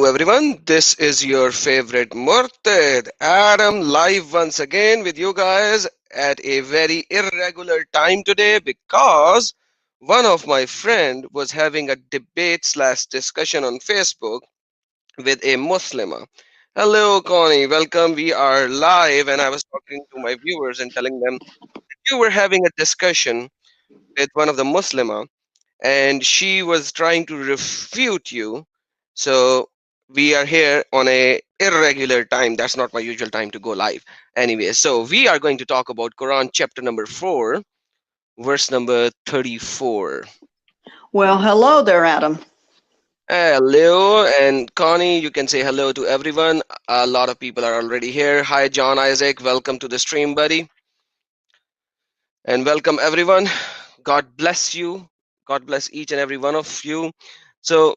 everyone, this is your favorite Murtad, Adam, live once again with you guys at a very irregular time today because one of my friend was having a debate slash discussion on Facebook with a Muslima. Hello Connie, welcome. We are live and I was talking to my viewers and telling them you were having a discussion with one of the Muslima and she was trying to refute you. So we are here on a irregular time. That's not my usual time to go live. Anyway, so we are going to talk about Quran chapter number 4, verse number 34. Well, hello there, Adam. Hello, and Connie, you can say hello to everyone. A lot of people are already here. Hi, John Isaac. Welcome to the stream, buddy. And welcome, everyone. God bless you. God bless each and every one of you. So,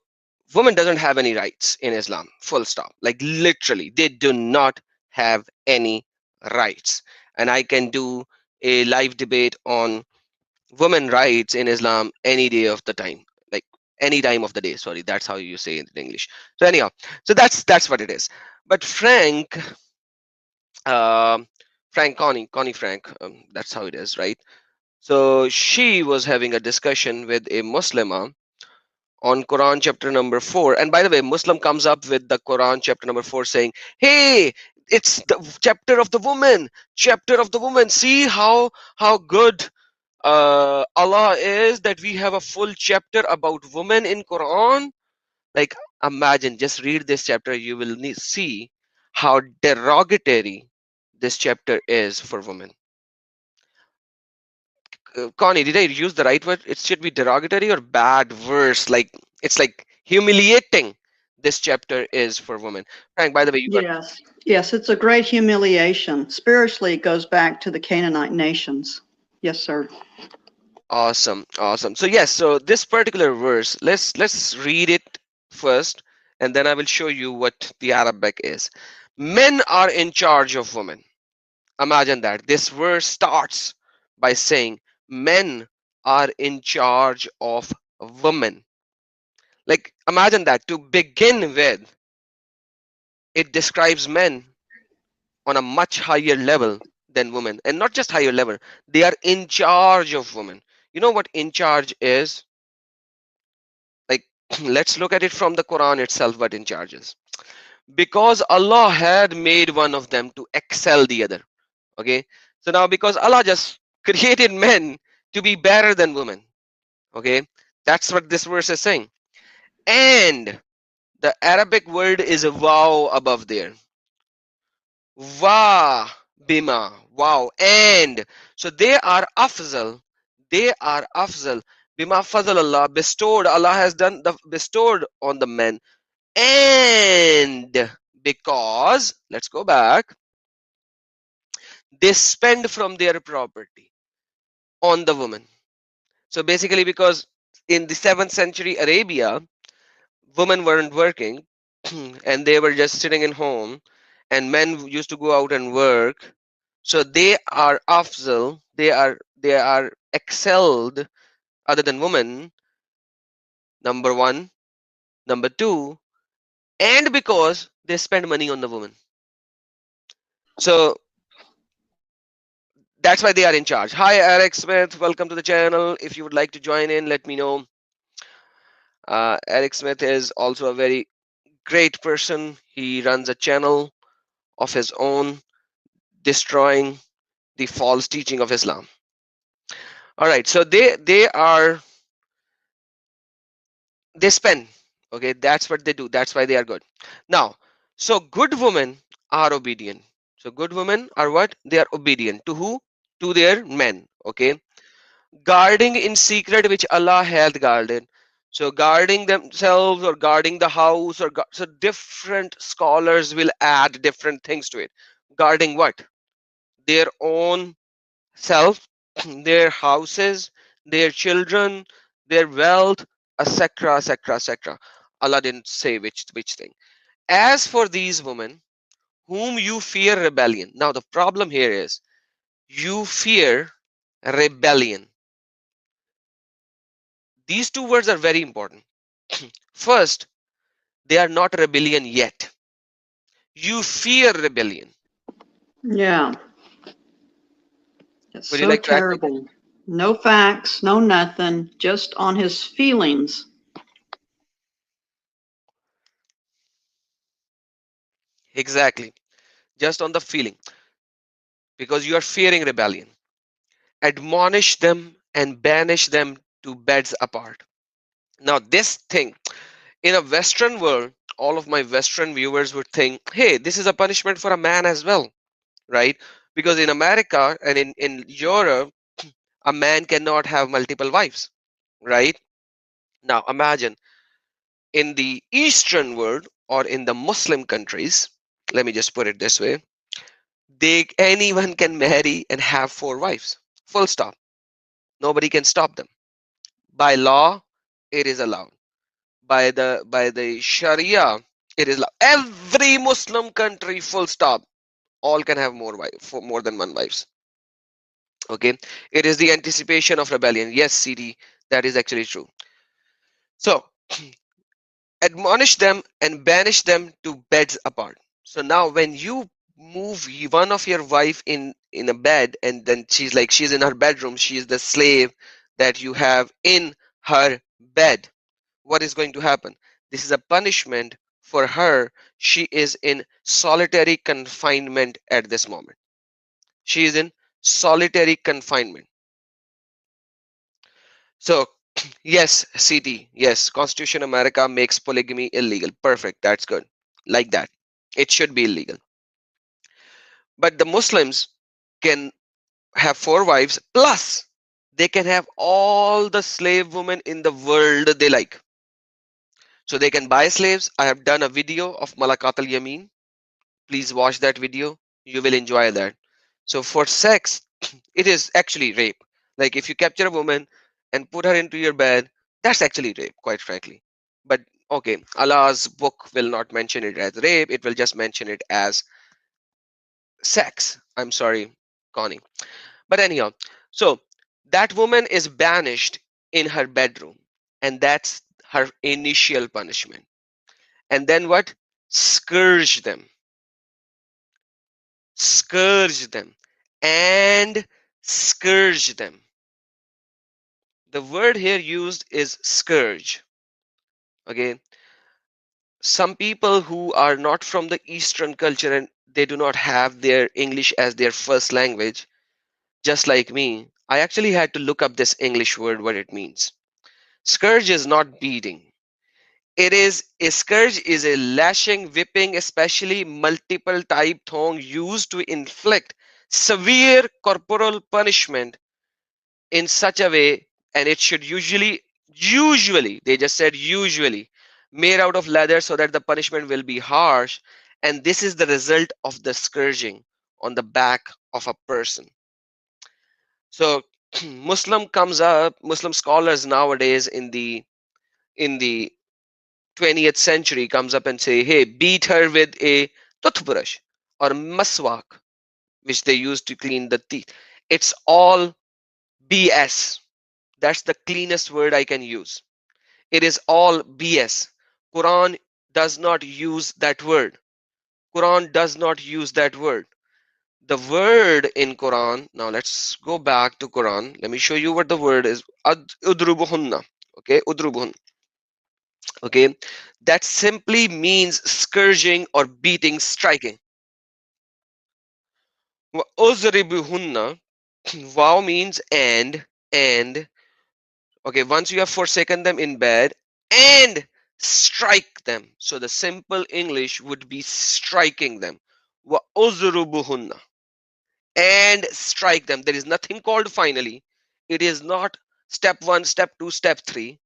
women doesn't have any rights in Islam. Full stop. Like literally, they do not have any rights. And I can do a live debate on women rights in Islam any day of the time. Like any time of the day. Sorry, that's how you say it in English. So anyhow, so that's what it is. But um Connie Frank, that's how it is, right? So she was having a discussion with a Muslima on Quran chapter number 4. And by the way, Muslim comes up with the Quran chapter number 4 saying, hey, it's the chapter of the woman, chapter of the woman. See how good Allah is that we have a full chapter about women in Quran. Like imagine, just read this chapter, you will see how derogatory this chapter is for women. Connie, did I use the right word? It should be derogatory or bad verse. Like it's like humiliating. This chapter is for women. Frank, by the way, you got Yes, it's a great humiliation. Spiritually, it goes back to the Canaanite nations. Yes, sir. awesome, awesome. So yes, so this particular verse, let's read it first, and then I will show you what the Arabic is. Men are in charge of women. Imagine that. This verse starts by saying men are in charge of women. Like imagine that to begin with, it describes men on a much higher level than women, and not just higher level, they are in charge of women. You know what in charge is? Like let's look at it from the Quran itself, what in charge is. Because Allah had made one of them to excel the other. Okay, so now because Allah just created men to be better than women. Okay, that's what this verse is saying. And the Arabic word is a wow above there. Wa bima, wow. And so they are afzal bima fazal Allah, bestowed, Allah has done the bestowed on the men. And because, let's go back, they spend from their property on the woman. So basically because in the 7th century Arabia, women weren't working and they were just sitting in home, and men used to go out and work. So they are afzal, they are excelled other than women, number one. Number two, and because they spend money on the woman. So that's why they are in charge. Hi Eric Smith, welcome to the channel. If you would like to join in, let me know. Eric Smith is also a very great person. He runs a channel of his own, destroying the false teaching of Islam. All right, so they spend. Okay, that's what they do. That's why they are good. Now, so good women are obedient. So good women are what? They are obedient to who? To their men. Okay, guarding in secret which Allah hath guarded. So guarding themselves or guarding the house or so different scholars will add different things to it. Guarding what? Their own self, their houses, their children, their wealth, etc., etc., etc. Allah didn't say which thing. As for these women, whom you fear rebellion. Now the problem here is you fear rebellion. These two words are very important. First, They are not rebellion yet. You fear rebellion. Yeah. It's Would you so like to add something? terrible. No facts, no nothing, just on his feelings. Exactly. Just on the feeling, because you are fearing rebellion. Admonish them and banish them to beds apart. Now, this thing in a Western world, all of my Western viewers would think, hey, this is a punishment for a man as well, right? Because in America and in Europe, a man cannot have multiple wives, right? Now, imagine in the Eastern world or in the Muslim countries, let me just put it this way, anyone can marry and have four wives. Full stop. Nobody can stop them. By law, it is allowed. By the Sharia, it is allowed. Every Muslim country, full stop, all can have more than one wives. Okay, it is the anticipation of rebellion. Yes, CD, that is actually true. So admonish them and banish them to beds apart. So now when you move one of your wife in a bed, and then she's in her bedroom, she is the slave that you have in her bed, what is going to happen? This is a punishment for her. She is in solitary confinement at this moment. She is in solitary confinement. So yes, CD, yes, Constitution America makes polygamy illegal. Perfect, that's good. Like that. It should be illegal. But the Muslims can have four wives plus they can have all the slave women in the world they like. So they can buy slaves. I have done a video of Malakat al Yamin. Please watch that video. You will enjoy that. So for sex, it is actually rape. Like if you capture a woman and put her into your bed, that's actually rape, quite frankly. But okay, Allah's book will not mention it as rape, it will just mention it as sex. I'm sorry, Connie. But anyhow, so that woman is banished in her bedroom, and that's her initial punishment. And then what? Scourge them, scourge them, and scourge them. The word here used is scourge. Okay, some people who are not from the Eastern culture and they do not have their English as their first language, just like me, I actually had to look up this English word, what it means. Scourge is not beating. It is a scourge is a lashing, whipping, especially multiple type thong used to inflict severe corporal punishment in such a way, and it should usually they just said usually made out of leather so that the punishment will be harsh, and this is the result of the scourging on the back of a person. So Muslim scholars nowadays in the 20th century comes up and say, hey, beat her with a toothbrush or maswak, which they use to clean the teeth. It's all BS. That's the cleanest word I can use. It is all BS. Quran does not use that word. Quran does not use that word. The word in Quran, now let's go back to Quran. Let me show you what the word is. Udrubuhunna. Okay, udrubuhunna. Okay, that simply means scourging or beating, striking. Uzribuhunna, wow means and okay, once you have forsaken them in bed and strike them. So the simple English would be striking them. Wa uzrubuhunna, and strike them. There is nothing called finally. It is not step one, step two, step three.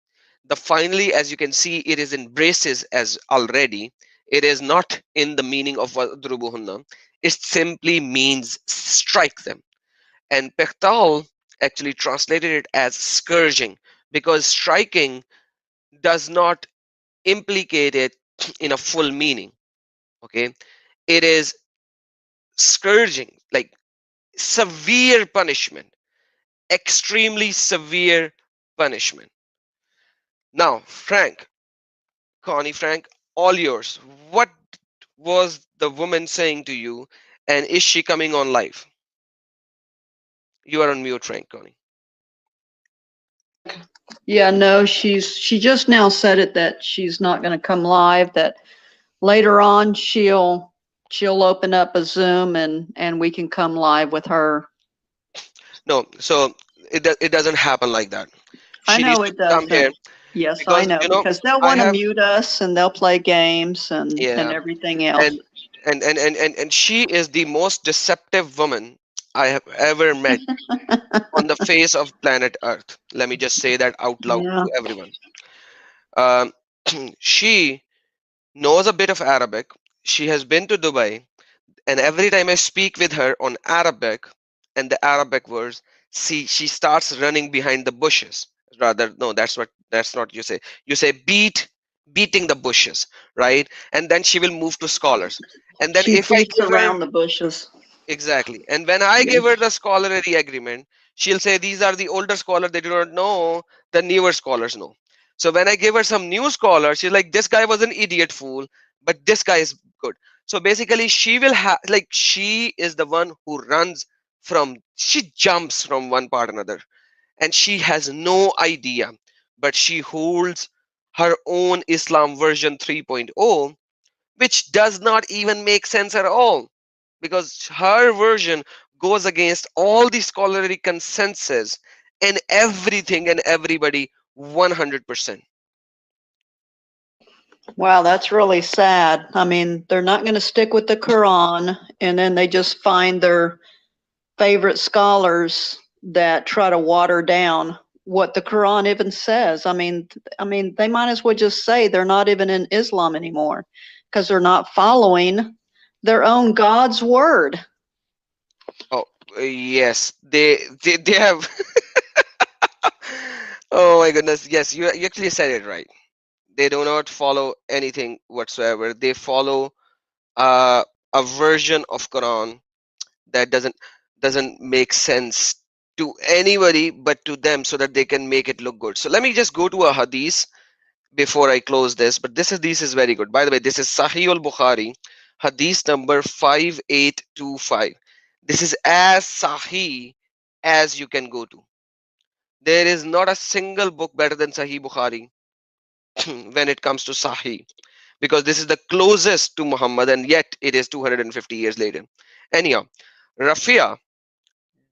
The finally, as you can see, it is in braces as already. It is not in the meaning of wadrubuhunna. It simply means strike them. And Pechtal actually translated it as scourging, because striking does not implicate it in a full meaning. Okay, it is scourging, like severe punishment, extremely severe punishment. Now, Frank, Connie Frank, All yours. What was the woman saying to you, and is she coming on live? You are on mute, Frank, Connie. Yeah, no, she just now said it that she's not going to come live, that later on she'll open up a Zoom and we can come live with her. No, so it doesn't happen like that. I She needs know to it come here doesn't. Yes, I because know, because they'll I want to have, mute us and they'll play games and yeah, everything else. and and she is the most deceptive woman I have ever met on the face of planet Earth. Let me just say that out loud Yeah. to everyone. Um, she knows a bit of Arabic. She has been to Dubai, and every time I speak with her on Arabic and the Arabic words, she starts running behind the bushes. Rather, no, that's not you say. You say beating the bushes, right? And then she will move to scholars. And then She if I beats give her around the bushes. exactly, and when I Yeah. give her the scholarly agreement, she'll say these are the older scholars, they do not know, the newer scholars know. So when I give her some new scholars, she's like, this guy was an idiot fool, but this guy is good. So basically, she will have like she is the one who runs from, she jumps from one part another, and she has no idea, but she holds her own Islam version 3.0, which does not even make sense at all because her version goes against all the scholarly consensus and everything and everybody 100%. Wow, that's really sad. I mean, they're not going to stick with the Quran, and then they just find their favorite scholars that try to water down what the Quran even says. I mean, they might as well just say they're not even in Islam anymore because they're not following their own God's word. Oh, yes, they have. Oh my goodness, yes, you actually said it right. They do not follow anything whatsoever. They follow uh, a version of Quran that doesn't make sense to anybody but to them so that they can make it look good. So let me just go to a hadith before I close this, but this is very good. By the way, this is Sahih al-Bukhari, hadith number 5825. This is as Sahih as you can go to. There is not a single book better than Sahih Bukhari when it comes to Sahih, because this is the closest to Muhammad, and yet it is 250 years later. Anyhow, Rafi'a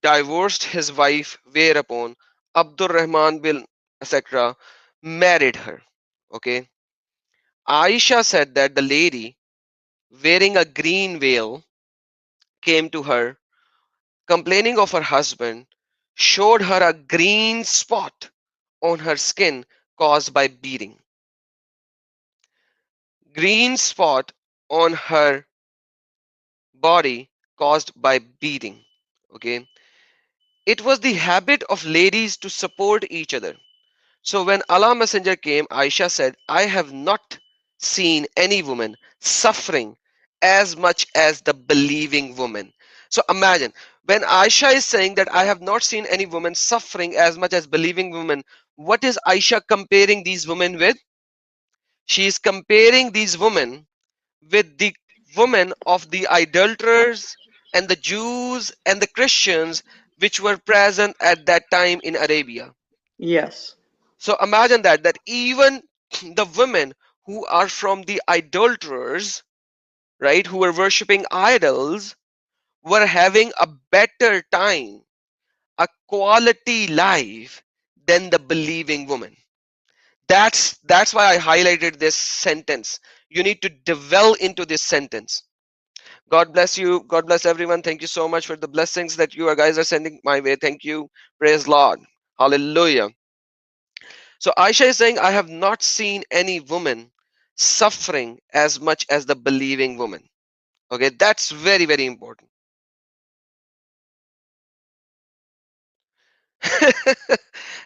divorced his wife, whereupon Abdul Rahman bin etc. married her. Okay. Aisha said that the lady wearing a green veil came to her, complaining of her husband, showed her a green spot on her skin caused by beating. Green spot on her body caused by beating. Okay. It was the habit of ladies to support each other. So when Allah Messenger came, Aisha said, I have not seen any woman suffering as much as the believing woman. So imagine when Aisha is saying that I have not seen any woman suffering as much as believing women, what is Aisha comparing these women with? She is comparing these women with the women of the idolaters and the Jews and the Christians which were present at that time in Arabia. Yes. So imagine that even the women who are from the idolaters, right, who were worshipping idols, were having a better time, a quality life than the believing woman. That's why I highlighted this sentence. You need to dwell into this sentence. God bless you. God bless everyone. Thank you so much for the blessings that you guys are sending my way. Thank you. Praise Lord. Hallelujah. So Aisha is saying, I have not seen any woman suffering as much as the believing woman. Okay, that's very, very important.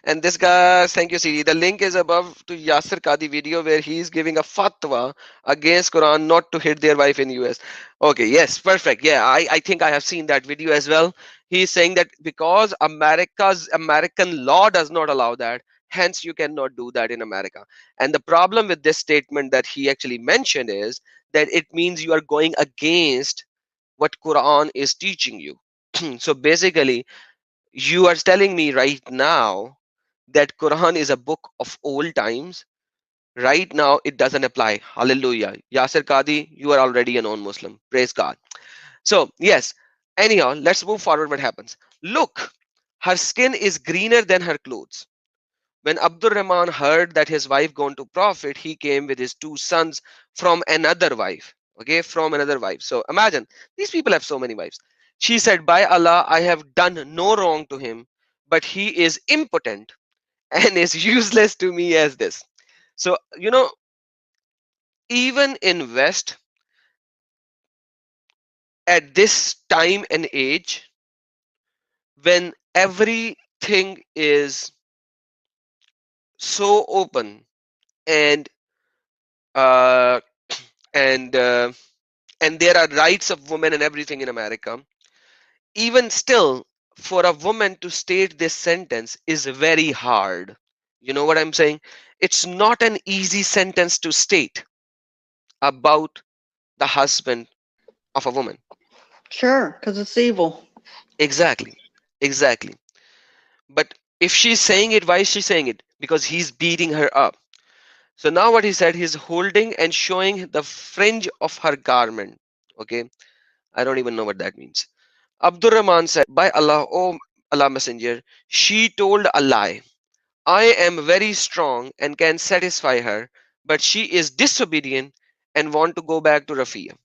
And this guy, thank you, CD. The link is above to Yasser Qadi video where he is giving a fatwa against Quran not to hit their wife in US. Okay, yes, perfect. Yeah, I think I have seen that video as well. He's saying that because American law does not allow that, Hence, you cannot do that in America. And the problem with this statement that he actually mentioned is that it means you are going against what Quran is teaching you. So basically, you are telling me right now that Quran is a book of old times. Right now, it doesn't apply. Hallelujah. Yasir Qadi, you are already a non-Muslim. Praise God. So yes, anyhow, let's move forward. What happens? Look, her skin is greener than her clothes. When Abdur Rahman heard that his wife gone to Prophet, he came with his two sons from another wife. Okay, from another wife. So imagine these people have so many wives. She said, by Allah, I have done no wrong to him, but he is impotent and is useless to me as this. So, even in West, at this time and age, when everything is so open and uh, and uh, and there are rights of women and everything in America, even still, for a woman to state this sentence is very hard. You know what I'm saying? It's not an easy sentence to state about the husband of a woman. Sure, because it's evil. Exactly, exactly. But if she's saying it, why is she saying it? Because he's beating her up. So now what he said, he's holding and showing the fringe of her garment. Okay, I don't even know what that means. Abdur Rahman said, by Allah, O Allah Messenger, she told a lie. I am very strong and can satisfy her, but she is disobedient and want to go back to Rafiya.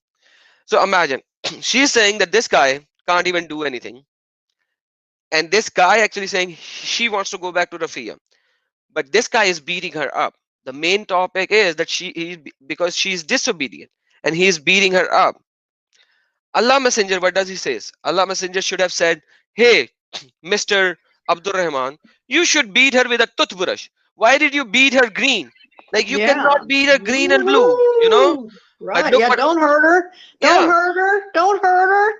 So imagine, she's saying that this guy can't even do anything. And this guy actually saying she wants to go back to Rafiya. But this guy is beating her up. The main topic is that because she is disobedient and he is beating her up. Allah Messenger, what does he says? Allah Messenger should have said, hey, Mr. Abdul Rahman, you should beat her with a toothbrush. Why did you beat her green? Like you Yeah. cannot beat her green and blue, Woo-hoo. But Right. look Yeah. what, Don't hurt her. Don't yeah, hurt her. Don't hurt her.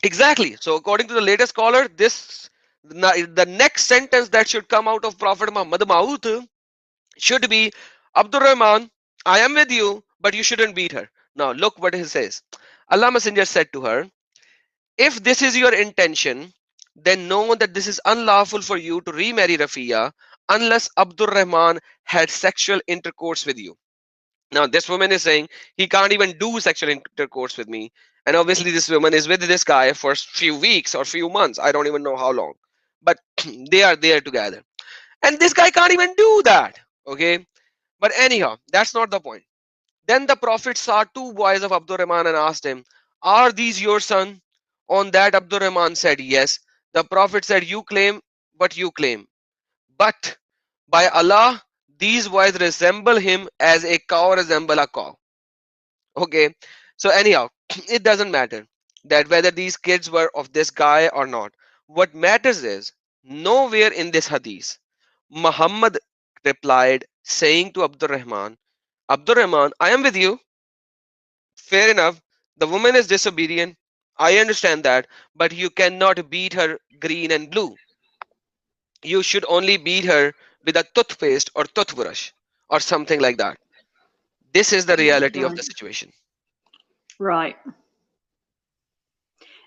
exactly. So according to the latest scholar, the next sentence that should come out of Prophet Muhammad mouth should be, Abdul Rahman, I am with you, but you shouldn't beat her. Now look what he says. Allah Messenger said to her, if this is your intention, then know that this is unlawful for you to remarry Rafiya unless Abdul Rahman had sexual intercourse with you. Now, this woman is saying he can't even do sexual intercourse with me. And obviously, this woman is with this guy for few weeks or few months. I don't even know how long. But they are there together. And this guy can't even do that. Okay. But anyhow, that's not the point. Then the Prophet saw two boys of Abdul Rahman and asked him, are these your son? On that, Abdul Rahman said, yes. The Prophet said, you claim what you claim. But by Allah, these boys resemble him as a cow resemble a cow. Okay. So anyhow, it doesn't matter that whether these kids were of this guy or not. What matters is nowhere in this hadith, Muhammad replied saying to Abdul Rahman, I am with you. Fair enough. The woman is disobedient. I understand that, but you cannot beat her green and blue. You should only beat her with a toothpaste or toothbrush or something like that. This is the reality of Right. the situation. Right.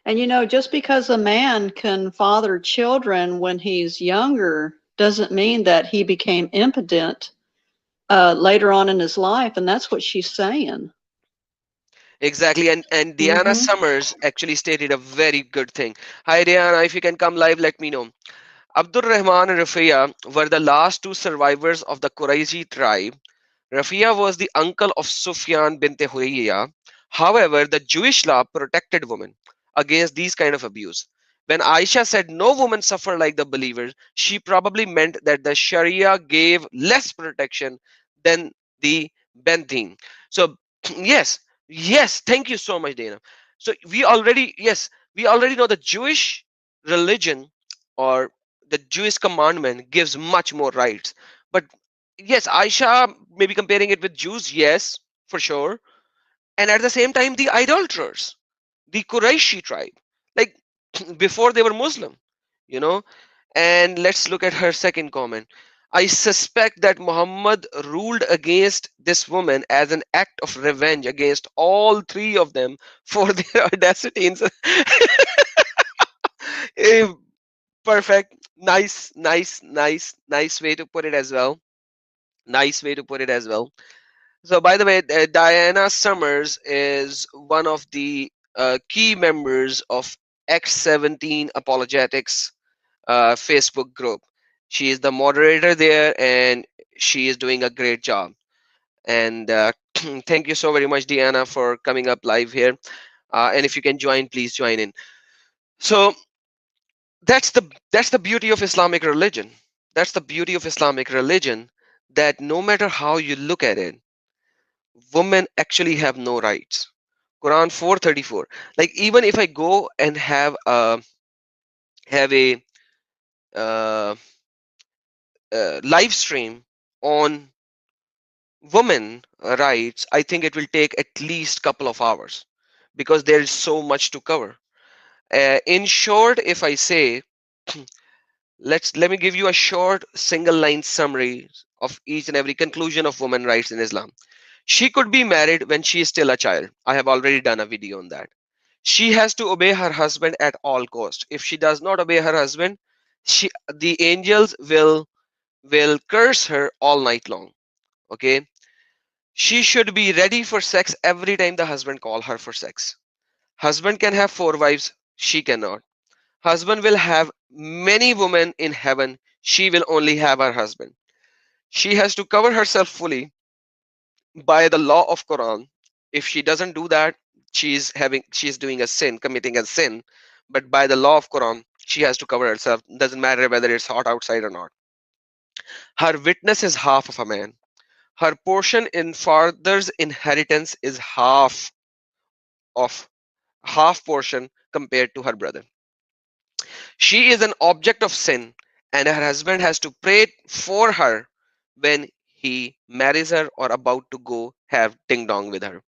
And just because a man can father children when he's younger doesn't mean that he became impotent later on in his life. And that's what she's saying. Exactly, and Diana Hmm. Summers actually stated a very good thing. Hi Diana, if you can come live, let me know. Abdul Rahman and Rafiya were the last two survivors of the Qurayshi tribe. Rafiya was the uncle of Sufyan bin Huyayya. However, the Jewish law protected women against these kind of abuse. When Aisha said no woman suffer like the believers, she probably meant that the Sharia gave less protection than the Benthin. So yes, yes, thank you so much, Dana. So we already know the Jewish religion or the Jewish commandment gives much more rights. But yes, Aisha maybe comparing it with Jews, yes, for sure. And at the same time, the idolaters, the Qurayshi tribe, like before they were Muslim, you know. And let's look at her second comment. I suspect that Muhammad ruled against this woman as an act of revenge against all three of them for their audacity. Eh, perfect. Nice, nice, nice, nice way to put it as well. Nice way to put it as well. So, by the way, Diana Summers is one of the key members of X17 Apologetics Facebook group. She is the moderator there, and she is doing a great job. And thank you so very much, Diana, for coming up live here. And if you can join, please join in. So that's the beauty of Islamic religion. That's the beauty of Islamic religion, that no matter how you look at it, women actually have no rights. Quran 434. Like, even if I go and have a uh, live stream on women rights, I think it will take at least couple of hours, because there is so much to cover. In short, if I say, let me give you a short single line summary of each and every conclusion of women rights in Islam. She could be married when she is still a child. I have already done a video on that. She has to obey her husband at all cost. If she does not obey her husband, the angels will curse her all night long. Okay. She should be ready for sex every time the husband call her for sex. Husband can have four wives, she cannot. Husband will have many women in heaven, she will only have her husband. She has to cover herself fully by the law of Quran. If she doesn't do that, she's doing a sin, committing a sin. But by the law of Quran, she has to cover herself. Doesn't matter whether it's hot outside or not. Her witness is half of a man. Her portion in father's inheritance is of half portion compared to her brother. She is an object of sin, and her husband has to pray for her when he marries her or about to go have ding dong with her.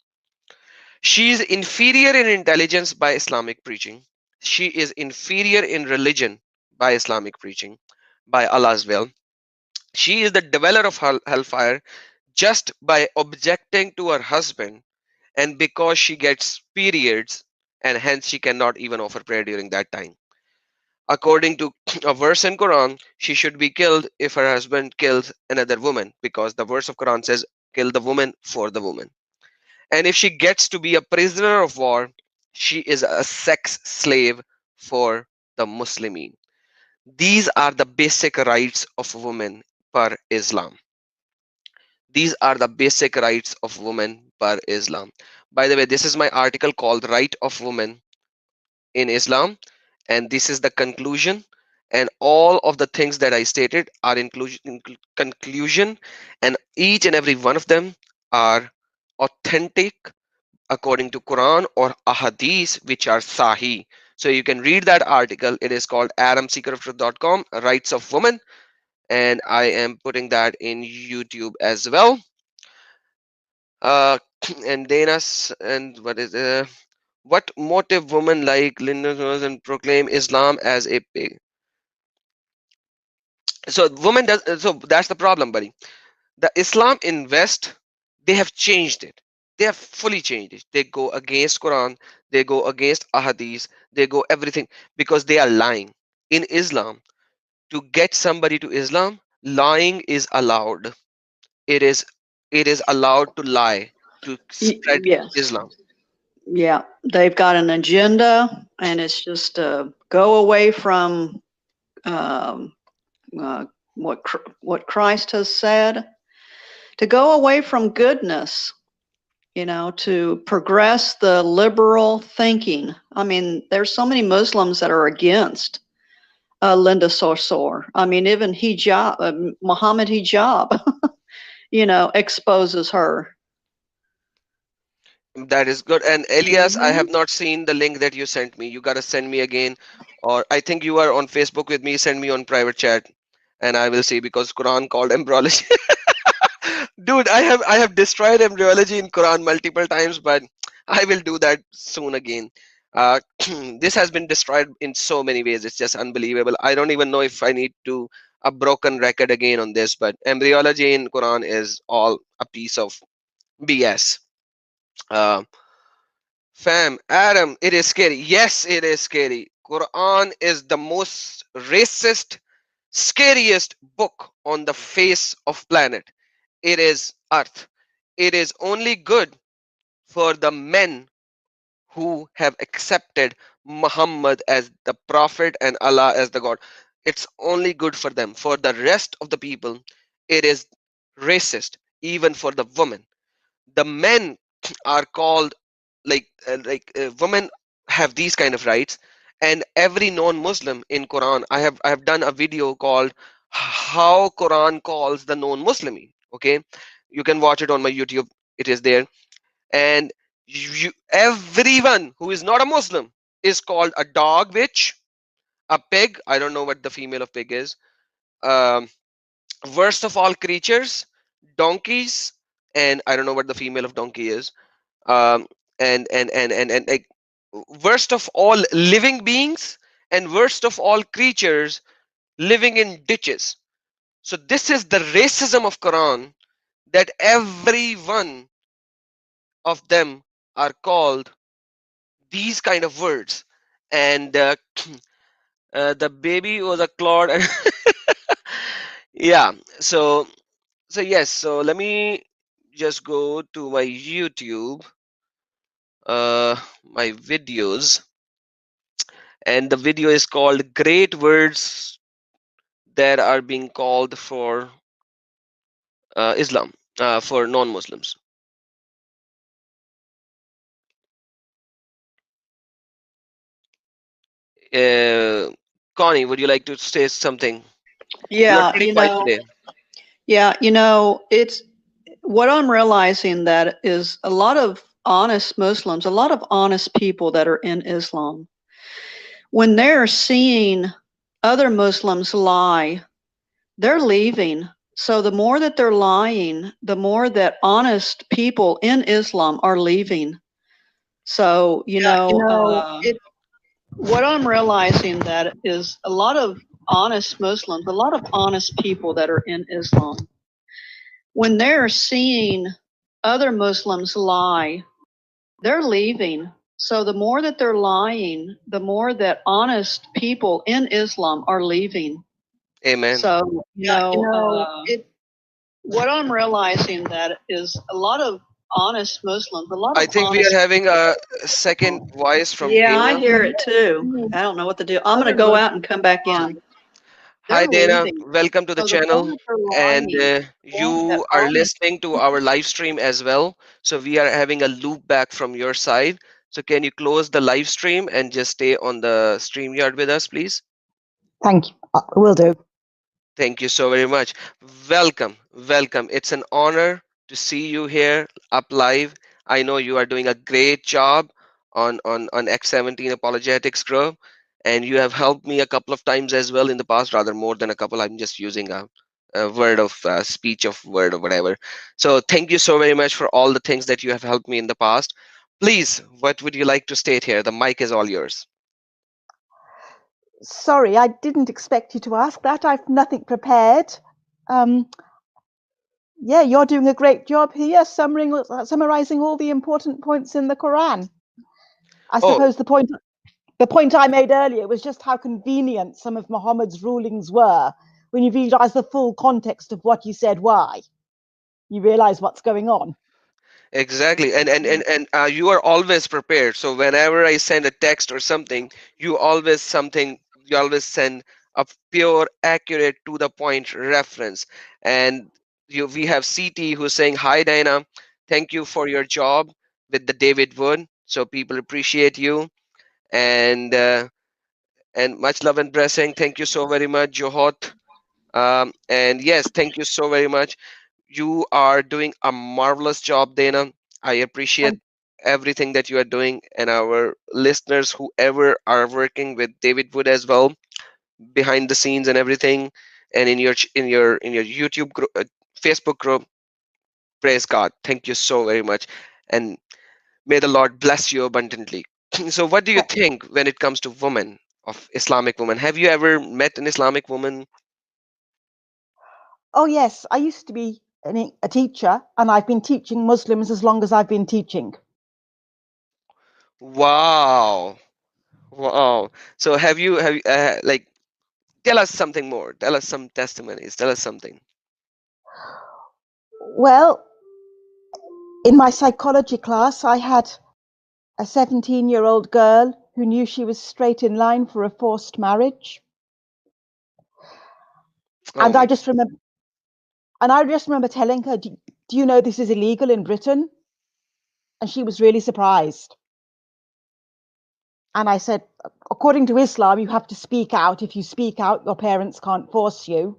She is inferior in intelligence by Islamic preaching. She is inferior in religion by Islamic preaching, by Allah's will. She is the dweller of hellfire just by objecting to her husband, and because she gets periods, and hence she cannot even offer prayer during that time. According to a verse in Quran, she should be killed if her husband kills another woman, because the verse of Quran says, kill the woman for the woman. And if she gets to be a prisoner of war, she is a sex slave for the Muslimin. These are the basic rights of women per Islam. These are the basic rights of women per Islam. By the way, this is my article called Right of Women in Islam, and this is the conclusion. And all of the things that I stated are in conclusion, and each and every one of them are authentic according to Quran or Ahadith, which are Sahih. So you can read that article. It is called adamseekerofTruth.com, Rights of Women, and I am putting that in YouTube as well. Uh, and Dana's and what motive women like Linda and proclaim Islam as a pig? So women does so that's the problem, buddy. The Islam in West, they have changed it. They have fully changed it. They go against Quran, they go against Ahadith, they go everything, because they are lying. In Islam, to get somebody to Islam, lying is allowed. It is it is allowed to lie to spread Yes. Islam. Yeah. They've got an agenda, and it's just go away from um, what Christ has said, to go away from goodness, to progress the liberal thinking. I mean, there's so many Muslims that are against Linda Sarsour. I mean, even Muhammad Hijab, exposes her. That is good. And Elias, I have Mhm. not seen the link that you sent me. You gotta send me again, or I think you are on Facebook with me. Send me on private chat, and I will see, because Quran called embryology. Dude, I have destroyed embryology in Quran multiple times, but I will do that soon again. Uh, this has been destroyed in so many ways. It's just unbelievable. I don't even know if I need to a broken record again on this, but embryology in Quran is all a piece of BS. Uh, Fam, Adam, it is scary. Yes, it is scary. Quran is the most racist, scariest book on the face of planet. It is earth. It is only good for the men who have accepted Muhammad as the prophet and Allah as the God. It's only good for them. For the rest of the people, it is racist, even for the women. The men are called women have these kind of rights, and every non-Muslim in Quran, I have done a video called how Quran calls the non-Muslim. Okay, you can watch it on my YouTube. It is there, and everyone who is not a Muslim is called a dog, which a pig. I don't know what the female of pig is. Um, Worst of all creatures, donkeys, and I don't know what the female of donkey is. Um, and like worst of all living beings and worst of all creatures living in ditches. So this is the racism of Quran, that every one of them are called these kind of words. And the baby was a clod. Yeah. So yes. So let me just go to my YouTube, my videos, and the video is called "Great Words That Are Being Called for Islam, for non-Muslims." Uh, Connie, would you like to say something? You are Yeah, pretty quiet today. yeah, it's what I'm realizing that is a lot of honest Muslims, a lot of honest people that are in Islam, when they're seeing other Muslims lie, they're leaving. So the more that they're lying, the more that honest people in Islam are leaving. So, it what I'm realizing that is a lot of honest Muslims, a lot of honest people that are in Islam, when they're seeing other Muslims lie, they're leaving. So the more that they're lying, the more that honest people in Islam are leaving. Amen. So, what I'm realizing that is a lot of honest Muslims, a lot I of think we are honest having a second voice from Yeah, I Dana. hear it too. I don't know what to do. I'm going to go out and come back in. Hi, They're Dana. leaving. Welcome to the So the more channel. that they're And lying, that you are honest listening to our live stream as well. So we are having a loop back from your side. So can you close the live stream and just stay on the StreamYard with us, please? Thank you. Will do. Thank you so very much. Welcome, welcome. It's an honor to see you here up live. I know you are doing a great job on X17 Apologetics Group, and you have helped me a couple of times as well in the past, rather more than a couple. I'm just using a word of speech of word or whatever. So thank you so very much for all the things that you have helped me in the past. Please, what would you like to state here? The mic is all yours. Sorry, I didn't expect you to ask that. I've nothing prepared. Yeah, you're doing a great job here, summarizing all the important points in the Quran. I Oh, suppose the point I made earlier was just how convenient some of Muhammad's rulings were when you realize the full context of what he said. Why you realize what's going on. exactly, and you are always prepared. So whenever I send a text or something, you always send a pure, accurate, to the point reference. And we have CT who's saying, "Hi, Diana, thank you for your job with the David Wood." So people appreciate you, and much love and blessing. Thank you so very much, Johot. And yes, thank you so very much. You are doing a marvelous job, Dana. I appreciate Thank, everything that you are doing, and our listeners, whoever are working with David Wood as well, behind the scenes and everything, and in your YouTube group, Facebook group. Praise God. Thank you so very much, and may the Lord bless you abundantly. So what do you think when it comes to women, of Islamic women? Have you ever met an Islamic woman? Oh, yes. I used to be a teacher, and I've been teaching Muslims as long as I've been teaching. Wow. Wow. So have you like, tell us something more. Tell us some testimonies. Tell us something. Well, in my psychology class, I had a 17-year-old girl who knew she was straight in line for a forced marriage. Oh And my. I just remember telling her, do you know this is illegal in Britain? And she was really surprised. And I said, according to Islam, you have to speak out. If you speak out, your parents can't force you.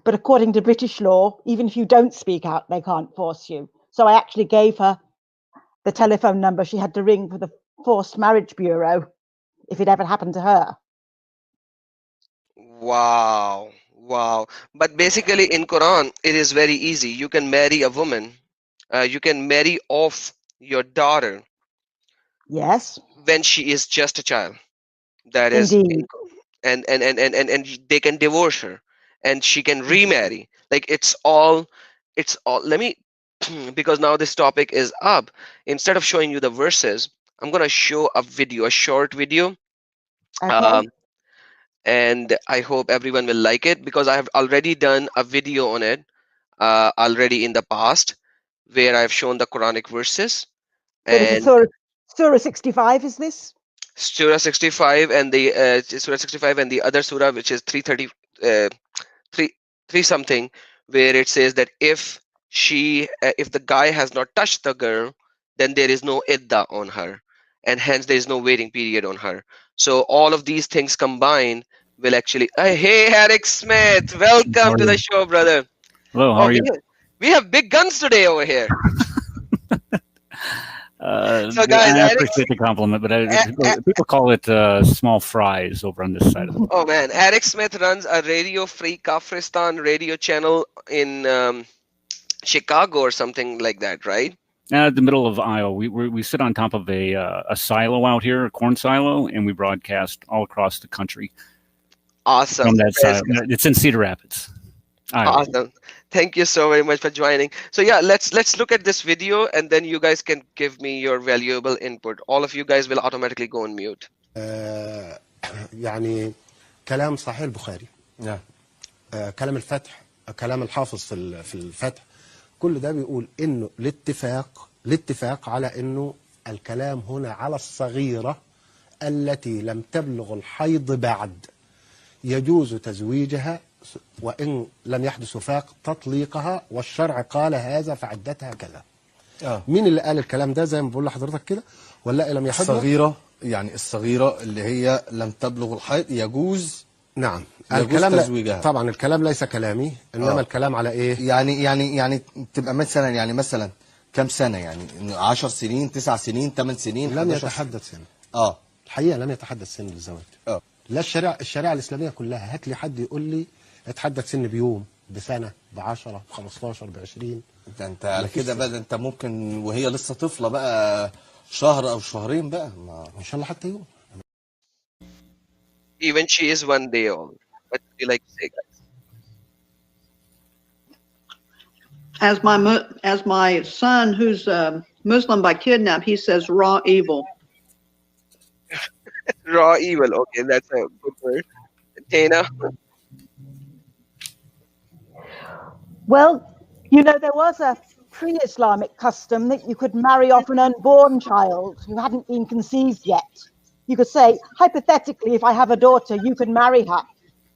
But according to British law, even if you don't speak out, they can't force you. So I actually gave her the telephone number she had to ring for the forced marriage bureau if it ever happened to her. Wow. Wow. But basically in Quran, it is very easy. You can marry a woman. You can marry off your daughter Yes, when she is just a child. That is indeed. and they can divorce her and she can remarry. Like it's all let me because now this topic is up. Instead of showing you the verses, I'm gonna show a video, a short video. Okay. um, and I hope everyone will like it because I have already done a video on it already in the past where I've shown the Quranic verses So this is and Surah 65, is this? Surah 65 and the Surah 65 and the other surah which is 330 uh, 3 3 something, where it says that if the guy has not touched the girl, then there is no idda on her, and hence there is no waiting period on her. So all of these things combined will actually hey Eric Smith, How welcome are to the you? show, brother. Hello, how Oh, are you? we have big guns today over here. So guys, I Eric, appreciate the compliment, but A- people call it small fries over on this side of the. oh man, Eric Smith runs a Radio Free Kafristan radio channel in Chicago or something like that, right? The middle of Iowa, we sit on top of a silo out here, a corn silo, and we broadcast all across the country Awesome. from that That's silo. It's in Cedar Rapids, Iowa. awesome. Thank you so very much for joining. So yeah, let's look at this video and then you guys can give me your valuable input. All of you guys will automatically go on mute. يعني كلام صحيح البخاري. نعم. كلام الفتح، كلام الحافظ في الفتح، كل ده بيقول انه الاتفاق على انه الكلام هنا على الصغيرة التي لم تبلغ الحيض بعد، يجوز تزويجها وإن لم يحدث وفاق تطليقها، والشرع قال هذا فعدتها كذا. مين اللي قال الكلام ده زي ما بقول لحضرتك كده؟ ولا لم يحدث الصغيرة، يعني الصغيرة اللي هي لم تبلغ الحيض يجوز. نعم. يجوز الكلام تزويجها. طبعا الكلام ليس كلامي، انما الكلام على ايه؟ يعني تبقى مثلا كم سنة؟ يعني 10 سنين، 9 سنين، 8 سنين. لم يتحدث سن. الحقيقة لم يتحدث سن للزواج. لا، الشريعة الإسلامية كلها، هات لي حد يقول لي اتحدث سن بيوم، بسنة، ب10، ب15، ب20. ده انت على كده بقى، ده انت ممكن وهي لسه طفلة بقى شهر او شهرين بقى، ان شاء الله حتى يوم. Even she is 1 day old. What do you like to say, guys? As my son, who's Muslim by kidnap, he says raw evil. Raw evil. Okay, that's a good word. Tana. Well, you know, there was a pre-Islamic custom that you could marry off an unborn child who hadn't been conceived yet. You could say, hypothetically, if I have a daughter, you can marry her,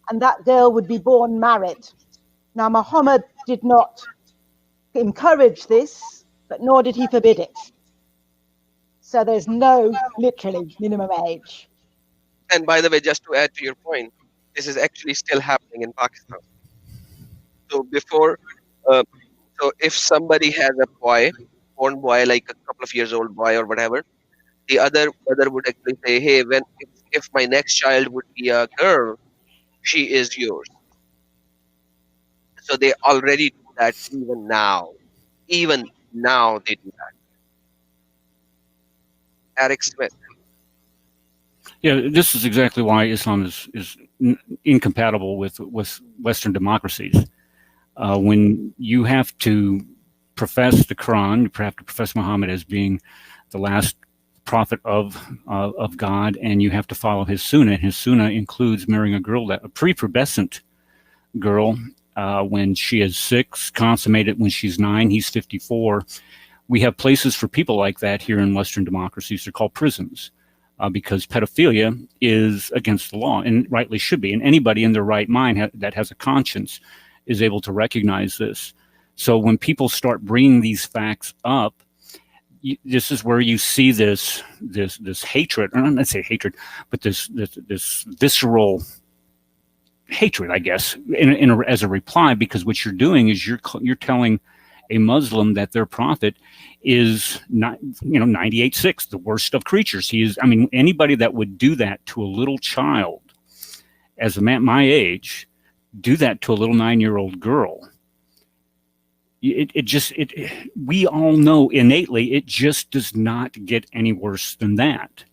and that girl would be born married. Now, Muhammad did not encourage this, but nor did he forbid it. So there's no, literally, minimum age. And by the way, just to add to your point, this is actually still happening in Pakistan. So before, so if somebody has a born boy, like a couple of years old boy or whatever, the other brother would actually say, hey, if my next child would be a girl, she is yours. So they already do that even now. Even now they do that. Eric Smith. Yeah, this is exactly why Islam is incompatible with Western democracies. When you have to profess the Quran, you have to profess Muhammad as being the last prophet of God, and you have to follow his Sunnah. His Sunnah includes marrying a prepubescent girl when she is 6, consummated when she's 9. He's 54. We have places for people like that here in Western democracies. They're called prisons. Because pedophilia is against the law, and rightly should be. And anybody in their right mind that has a conscience is able to recognize this. So when people start bringing these facts up, this is where you see this hatred, or not say hatred, but this visceral hatred, I guess, as a reply, because what you're doing is you're telling a Muslim that their prophet is not, 98.6, the worst of creatures. He is, anybody that would do that to a little child, as a man my age, do that to a little 9-year-old girl. We all know innately it just does not get any worse than that.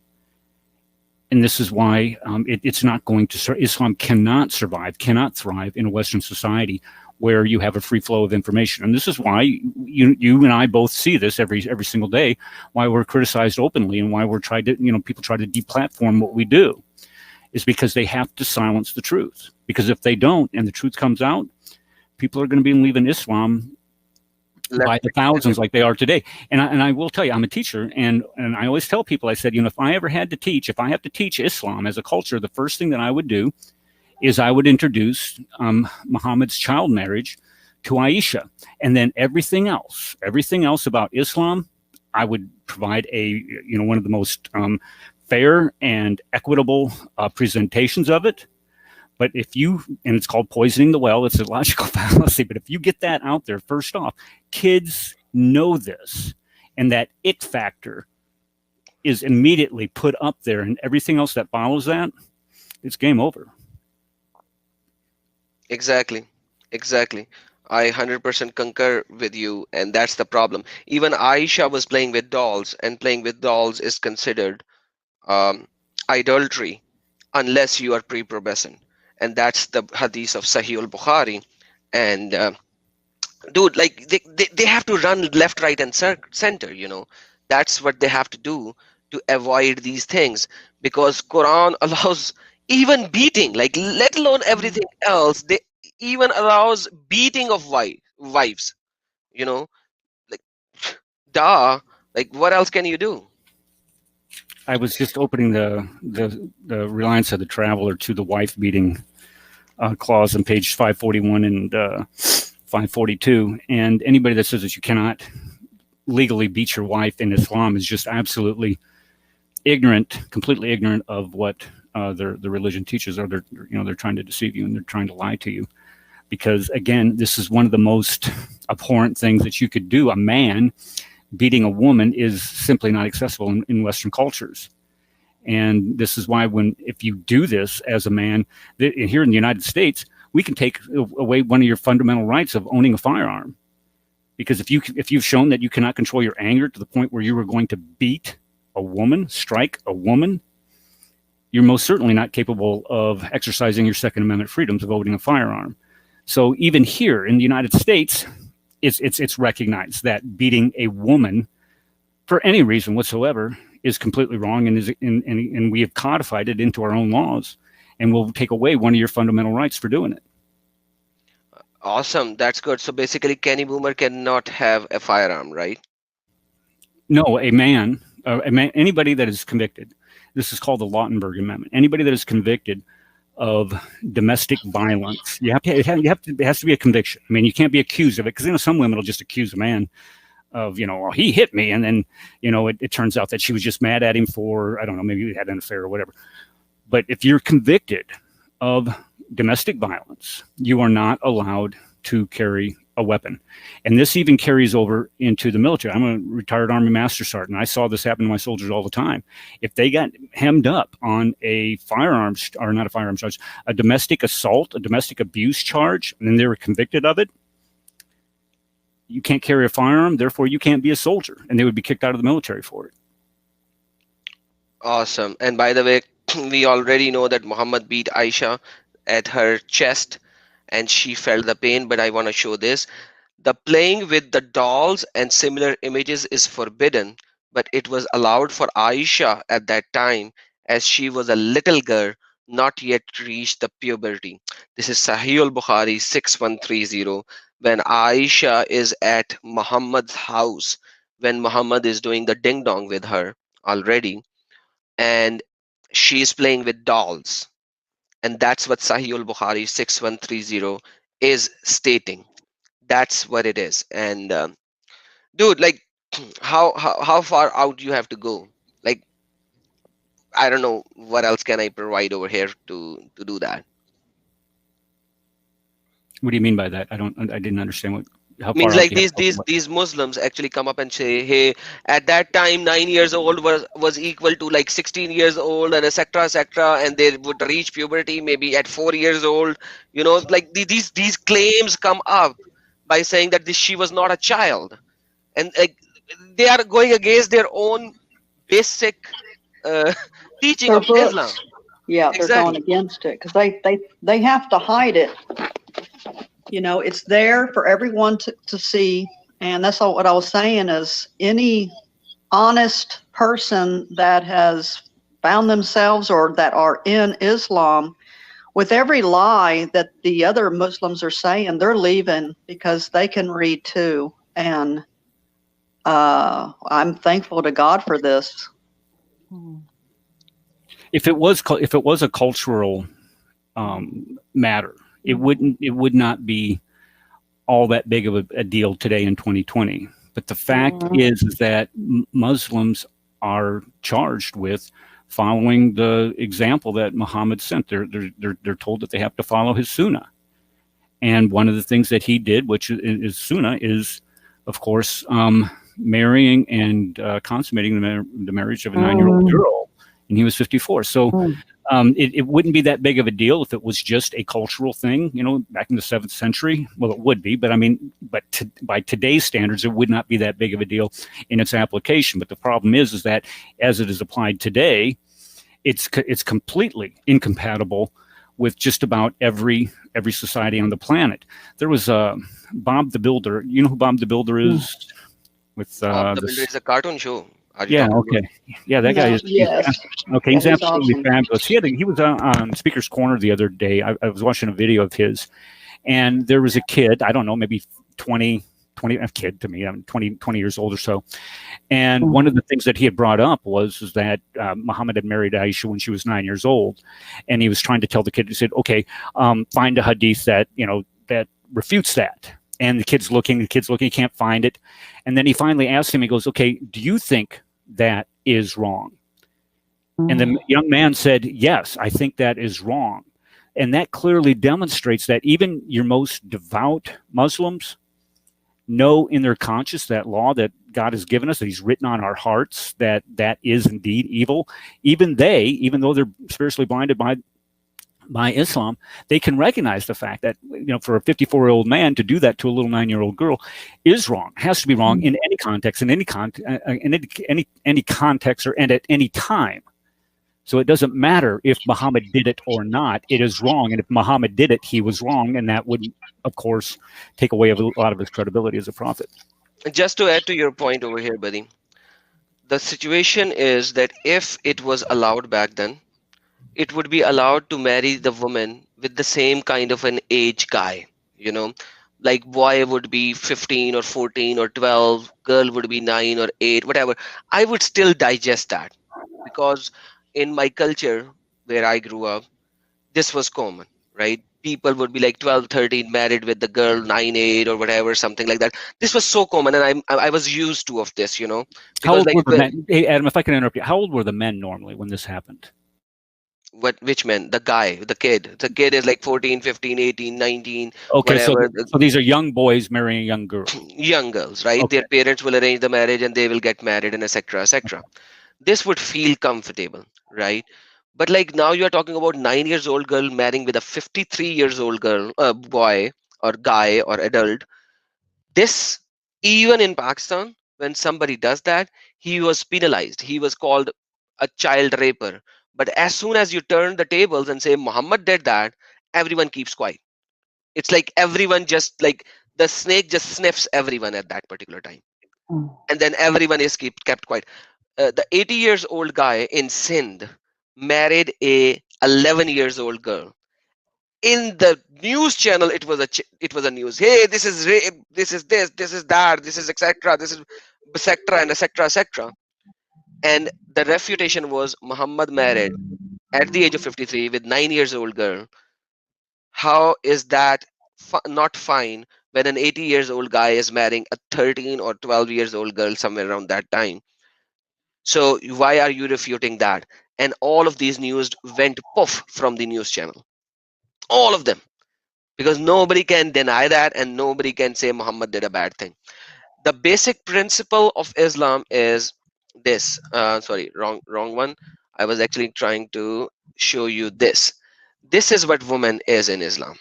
And this is why it's not going to, Islam cannot survive, cannot thrive in a Western society where you have a free flow of information. And this is why you and I both see this every single day, why we're criticized openly and why we're trying to, people try to deplatform what we do, is because they have to silence the truth. Because if they don't and the truth comes out, people are going to be leaving Islam by the thousands like they are today. And I will tell you, I'm a teacher, and I always tell people, I said, if I ever had to teach, if I have to teach Islam as a culture, the first thing that I would do is I would introduce Muhammad's child marriage to Aisha. And then everything else about Islam, I would provide one of the most fair and equitable presentations of it. But and it's called poisoning the well, it's a logical fallacy, but if you get that out there, first off, kids know this, and that it factor is immediately put up there, and everything else that follows that, it's game over. Exactly. I 100% concur with you, and that's the problem. Even Aisha was playing with dolls, and playing with dolls is considered idolatry unless you are prepubescent. And that's the hadith of Sahih al-Bukhari. And dude, like they have to run left, right, and center, That's what they have to do to avoid these things, because Quran allows even beating, like let alone everything else. They even allows beating of wives, like like what else can you do? I was just opening the Reliance of the Traveler to the wife beating clause on page 541 and 542, and anybody that says that you cannot legally beat your wife in Islam is just absolutely ignorant, completely ignorant of what the religion teaches, or they're trying to deceive you and they're trying to lie to you. Because again, this is one of the most abhorrent things that you could do. A man beating a woman is simply not accessible in Western cultures. And this is why if you do this as a man, here in the United States, we can take away one of your fundamental rights of owning a firearm. Because if you've shown that you cannot control your anger to the point where you were going to beat a woman, strike a woman, you're most certainly not capable of exercising your Second Amendment freedoms of owning a firearm. So even here in the United States, it's recognized that beating a woman for any reason whatsoever is completely wrong, and we have codified it into our own laws, and we'll take away one of your fundamental rights for doing it. Awesome, that's good. So basically, Kenny Boomer cannot have a firearm, right? No, a man, anybody that is convicted. This is called the Lautenberg Amendment. Anybody that is convicted of domestic violence, it has to be a conviction. I mean, you can't be accused of it, because some women will just accuse a man of, well, he hit me, and then it turns out that she was just mad at him for, I don't know, maybe he had an affair or whatever. But if you're convicted of domestic violence, you are not allowed to carry a weapon. And this even carries over into the military. I'm a retired Army Master Sergeant. I saw this happen to my soldiers all the time. If they got hemmed up on a firearms, or not a firearms charge, a domestic assault, a domestic abuse charge, and then they were convicted of it, you can't carry a firearm, therefore you can't be a soldier. And they would be kicked out of the military for it. Awesome. And by the way, we already know that Muhammad beat Aisha at her chest and she felt the pain, but I want to show this. The playing with the dolls and similar images is forbidden, but it was allowed for Aisha at that time as she was a little girl, not yet reached the puberty. This is Sahih al-Bukhari 6130. When Aisha is at Muhammad's house, when Muhammad is doing the ding dong with her already, and she is playing with dolls. And that's what Sahih al-Bukhari 6130 is stating. That's what it is. And dude, like, how far out you have to go? Like, I don't know what else can I provide over here to do that. What do you mean by that? I didn't understand what. How far Means out like you have to go. these Muslims actually come up and say, hey, at that time 9 years old was equal to like 16 years old and etc., and they would reach puberty maybe at 4 years old. You know, like these claims come up by saying that she was not a child, and like they are going against their own basic uh, teaching Their of Islam. books. Yeah, they're going Exactly. against it because they have to hide it. You know, it's there for everyone to see. And that's all what I was saying is any honest person that has found themselves or that are in Islam, with every lie that the other Muslims are saying, they're leaving because they can read too. And I'm thankful to God for this. If it was a cultural matter, it would not be all that big of a deal today in 2020. But the fact is that Muslims are charged with following the example that Muhammad sent. They're told that they have to follow his sunnah. And one of the things that he did, which is sunnah, is, of course, marrying and consummating the marriage of a 9-year-old girl. And he was 54. So it wouldn't be that big of a deal if it was just a cultural thing, you know, back in the 7th century. Well, it would be, but I mean, by today's standards, it would not be that big of a deal in its application. But the problem is that as it is applied today, it's completely incompatible with just about every society on the planet. There was Bob the Builder. You know who Bob the Builder is? With Bob the Builder is a cartoon show. Yeah. Okay. Yeah, that guy is. Yes. Okay, Yeah, he's absolutely awesome. fabulous. He was on Speaker's Corner the other day. I was watching a video of his, and there was a kid. I don't know, maybe 20 a kid to me. I'm 20 years old or so. And one of the things that he had brought up was that Muhammad had married Aisha when she was 9 years old, and he was trying to tell the kid. He said, "Okay, find a hadith that that refutes that." And the kid's looking, he can't find it. And then he finally asked him, he goes, "Okay, do you think that is wrong?" And the young man said, "Yes, I think that is wrong." And that clearly demonstrates that even your most devout Muslims know in their conscience that law that God has given us, that he's written on our hearts, that is indeed evil. Even though they're spiritually blinded by Islam, they can recognize the fact that, for a 54-year-old man to do that to a little 9-year-old girl is wrong, has to be wrong in any context, in any context, and at any time. So it doesn't matter if Muhammad did it or not, it is wrong. And if Muhammad did it, he was wrong. And that would, of course, take away a lot of his credibility as a prophet. Just to add to your point over here, buddy, the situation is that if it was allowed back then, it would be allowed to marry the woman with the same kind of an age guy, like boy would be 15 or 14 or 12, girl would be 9 or 8, whatever. I would still digest that because in my culture where I grew up, this was common, right? People would be like 12, 13 married with the girl 9, 8 or whatever, something like that. This was so common, and I was used to of this, How because old like were the men? Hey, Adam, if I can interrupt you, how old were the men normally when this happened? which men? The guy, the kid is like 14, 15, 18, 19, Okay, whatever. so these are young boys marrying young girls. Young girls, right? Okay. Their parents will arrange the marriage and they will get married and etc., etc. This would feel comfortable, right? But like now you're talking about 9 years old girl marrying with a 53 years old girl, boy or guy or adult. This, even in Pakistan, when somebody does that, he was penalized. He was called a child raper. But as soon as you turn the tables and say Muhammad did that, everyone keeps quiet. It's like everyone just like the snake just sniffs everyone at that particular time, and then everyone is kept quiet. The 80 years old guy in Sindh married a 11 years old girl. In the news channel, it was a news. Hey, this is rape, this is this is that, this is etc. This is etc. and etc. etc. And the refutation was Muhammad married at the age of 53 with 9 years old girl. How is that not fine when an 80 years old guy is marrying a 13 or 12 years old girl somewhere around that time? So why are you refuting that? And all of these news went poof from the news channel, all of them, because nobody can deny that and nobody can say Muhammad did a bad thing. The basic principle of Islam is this. Sorry, wrong one. I was actually trying to show you this. This is what woman is in Islam.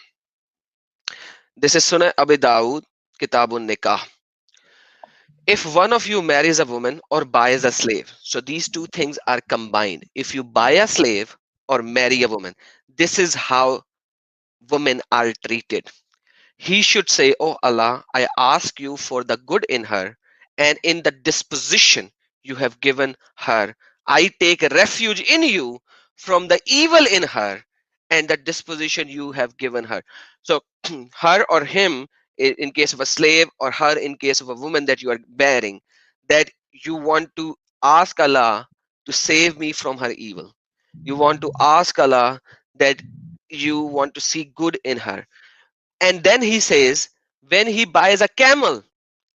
This is Sunan Abi Dawud, Kitabun Nikah. If one of you marries a woman or buys a slave, so these two things are combined. If you buy a slave or marry a woman, this is how women are treated. He should say, "Oh Allah, I ask you for the good in her and in the disposition you have given her. I take refuge in you from the evil in her and the disposition you have given her." So her or him in case of a slave, or her in case of a woman that you are bearing, that you want to ask Allah to save me from her evil. You want to ask Allah that you want to see good in her. And then he says, when he buys a camel,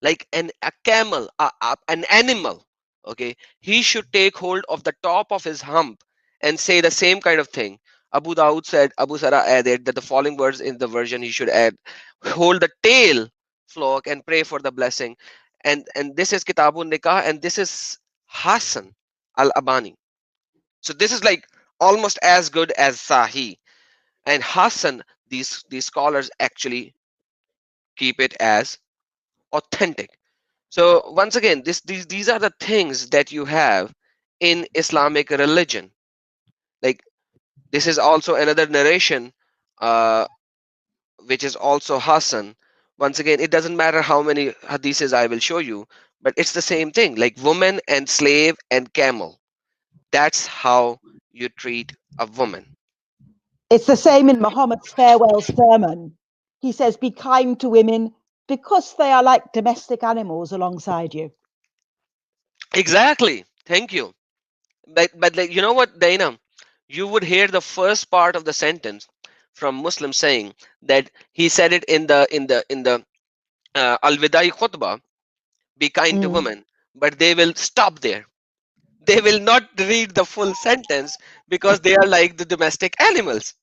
like a camel, an animal, okay, he should take hold of the top of his hump and say the same kind of thing. Abu Dawud said, Abu Sarah added that the following words in the version he should add: hold the tail flock and pray for the blessing. And this is Kitabun Nikah, and this is Hassan al-Abani. So this is like almost as good as Sahih. And Hassan, these scholars actually keep it as authentic. So once again, these are the things that you have in Islamic religion. Like this is also another narration, which is also Hassan. Once again, it doesn't matter how many hadiths I will show you, but it's the same thing. Like woman and slave and camel. That's how you treat a woman. It's the same in Muhammad's farewell sermon. He says, "Be kind to women because they are like domestic animals alongside you." Exactly. Thank you. But like, you know what, Dana? You would hear the first part of the sentence from Muslim saying that he said it in the Al-Widai khutbah, be kind to women, but they will stop there. They will not read the full sentence because they are like the domestic animals.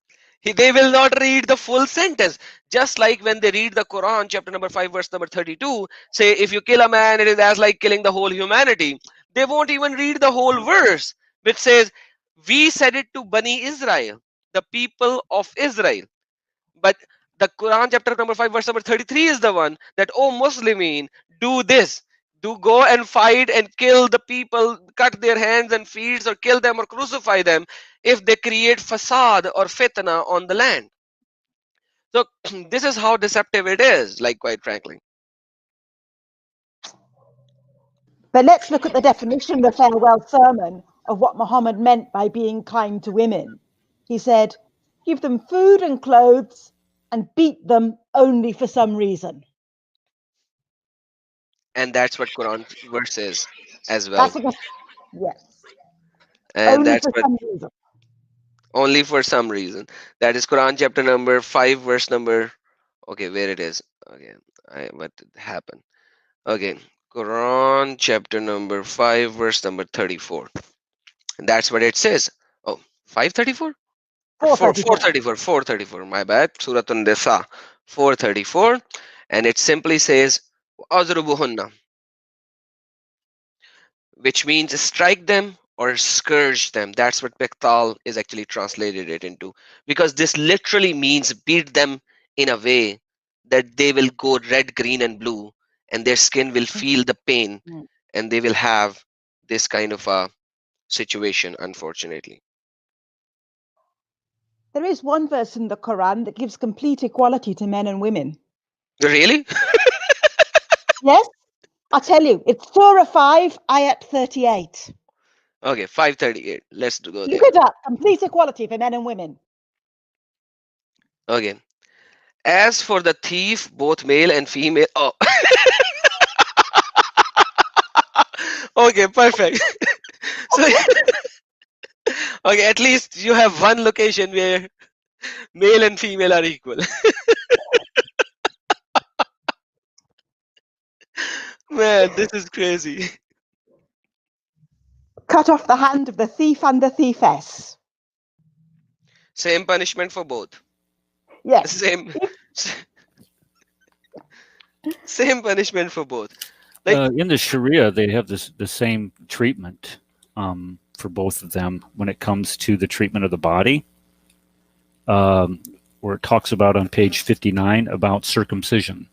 They will not read the full sentence. Just like when they read the Quran, chapter number 5, verse number 32, say, if you kill a man, it is as like killing the whole humanity. They won't even read the whole verse, which says, we said it to Bani Israel, the people of Israel. But the Quran chapter number 5 verse number 33 is the one that, oh Muslimin, do this. Do go and fight and kill the people, cut their hands and feet, or kill them or crucify them if they create fasad or fitna on the land. So this is how deceptive it is, like quite frankly. But let's look at the definition of the farewell sermon of what Muhammad meant by being kind to women. He said, "Give them food and clothes and beat them only for some reason." And that's what Quran verse is as well. Yes. And Only that's for what some reason. only for some reason. That is Quran chapter number 5 verse number, okay, where it is. Okay, what happened? Okay, Quran chapter number 5 verse number 34. And that's what it says. Oh, 534? 434. 434. My bad. Surah An-Nisa 434. And it simply says, Azrubuhunna, which means strike them or scourge them. That's what Bektal is actually translated it into. Because this literally means beat them in a way that they will go red, green, and blue, and their skin will feel the pain, and they will have this kind of a situation, unfortunately. There is one verse in the Quran that gives complete equality to men and women. Really? Yes? I'll tell you, it's Surah 5, Ayat 38. Okay, 538. Let's go Look there. it up. Complete equality for men and women. Okay. As for the thief, both male and female. Oh. Okay, perfect. So, okay, at least you have one location where male and female are equal. Man, this is crazy. Cut off the hand of the thief and the thiefess. Same punishment for both. Yes. Same. Same punishment for both. Like, in the Sharia, they have the same treatment for both of them when it comes to the treatment of the body, where it talks about on page 59 about circumcision.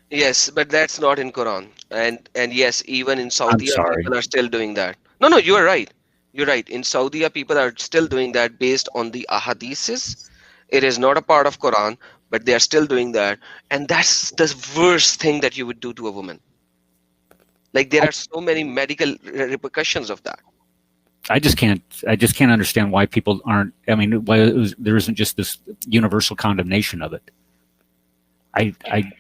yes, but that's not in Quran. And yes, even in Saudi, sorry. people are still doing that. No, you are right. You're right. In Saudi, people are still doing that based on the ahadiths. It is not a part of Quran, but they are still doing that. And that's the worst thing that you would do to a woman. Like, there are so many medical repercussions of that. I just can't understand why people aren't. I mean, why there isn't just this universal condemnation of it. I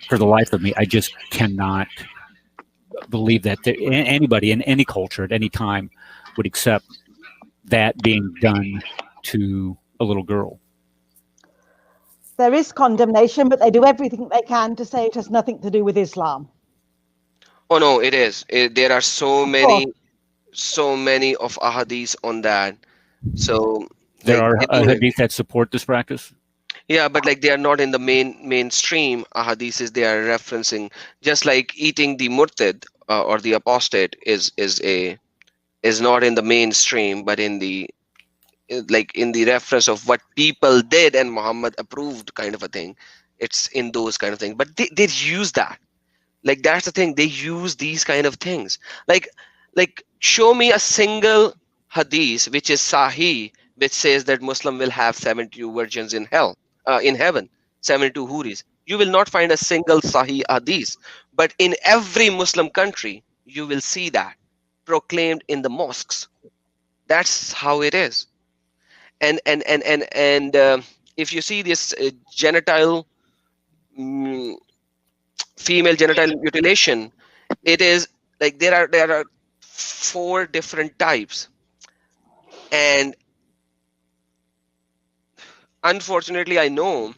for the life of me, I just cannot believe that anybody in any culture at any time would accept that being done to a little girl. There is condemnation, but they do everything they can to say it has nothing to do with Islam. Oh no, it is. There are so many of ahadith on that. So There like, are hadith that support this practice. yeah, but like they are not in the mainstream ahadiths they are referencing. Just like eating the murtad or the apostate is not in the mainstream, but in the reference of what people did and Muhammad approved kind of a thing. It's in those kind of things. But they use that. Like, that's the thing. They use these kind of things. Like show me a single hadith which is sahih, which says that Muslim will have 72 virgins in heaven, 72 huris. You will not find a single sahih hadith. But in every Muslim country, you will see that proclaimed in the mosques. That's how it is. And if you see this female genital mutilation, it is like there are 4 different types, and unfortunately I know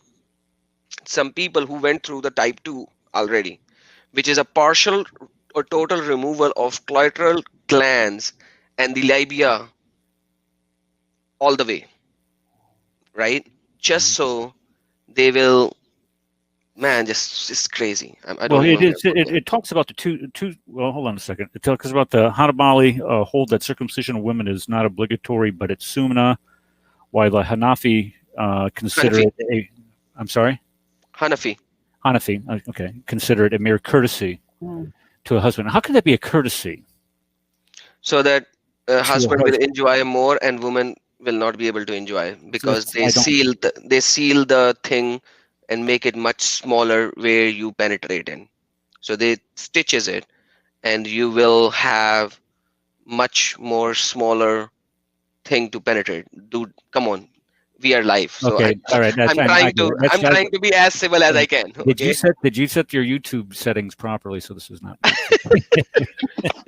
some people who went through the type 2 already, which is a partial or total removal of clitoral glands and the labia all the way, right? Just so they will, man, just crazy. I don't even it talks about the two. Well, hold on a second. It talks about the Hanbali hold that circumcision of women is not obligatory, but it's sunnah, while the Hanafi consider Hanafi. it I'm sorry? Hanafi. Okay. Consider it a mere courtesy to a husband. How can that be a courtesy? So that husband will enjoy more and woman will not be able to enjoy, because they seal the thing and make it much smaller where you penetrate in. So they stitches it and you will have much more smaller thing to penetrate. Dude, come on. We are live. So Okay, all right. I'm trying to be as civil as I can. Did you set your YouTube settings properly so this is not?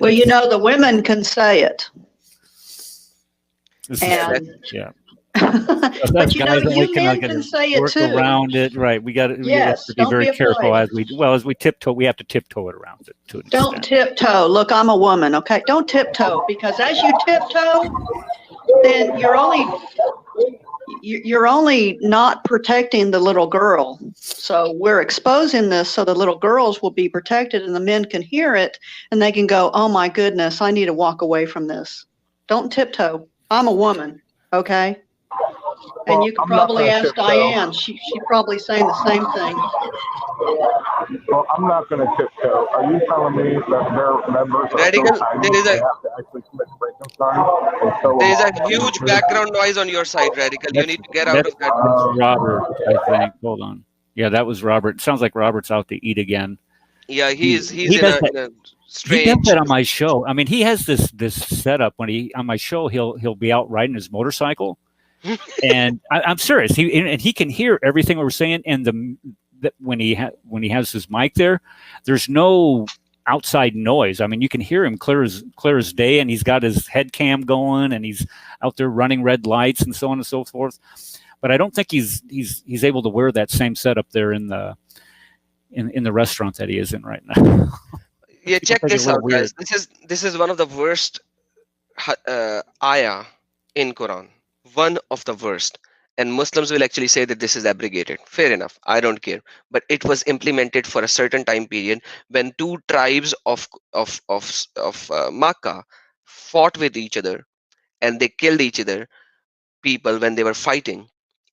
Well, you know, the women can say it. And yeah. but you know, you men can say it work too. Around it, right? We have to be don't very be careful afraid. as we tiptoe. We have to tiptoe it around it. To an Don't extent. tiptoe. Look, I'm a woman, okay? Don't tiptoe, because as you tiptoe, then you're only not protecting the little girl. So we're exposing this so the little girls will be protected and the men can hear it and they can go, oh my goodness, I need to walk away from this. Don't tiptoe. I'm a woman, okay? And you could I'm not probably gonna ask tiptoe. Diane. She's probably saying the same thing. Well, I'm not going to tiptoe. Are you telling me that their members are so Radical, tiny there is they a have to actually commit Frankenstein and sew there them is a off to huge the background noise on your side, Radical. You That's need to get out of that. Robert, I think. Hold on. Yeah, that was Robert. It sounds like Robert's out to eat again. Yeah, he's He in does a, that. in a He does strange. that on my show. I mean, he has this setup when he on my show. He'll be out riding his motorcycle, and I'm serious. He can hear everything we're saying. And when he has his mic there, there's no outside noise. I mean, you can hear him clear as day, and he's got his head cam going, and he's out there running red lights and so on and so forth. But I don't think he's able to wear that same setup there in the restaurant that he is in right now. Yeah, check think it's this a out, little guys. This is one of the worst ayah in Quran. One of the worst. And Muslims will actually say that this is abrogated. Fair enough. I don't care. But it was implemented for a certain time period when two tribes of Makkah fought with each other, and they killed each other, people, when they were fighting.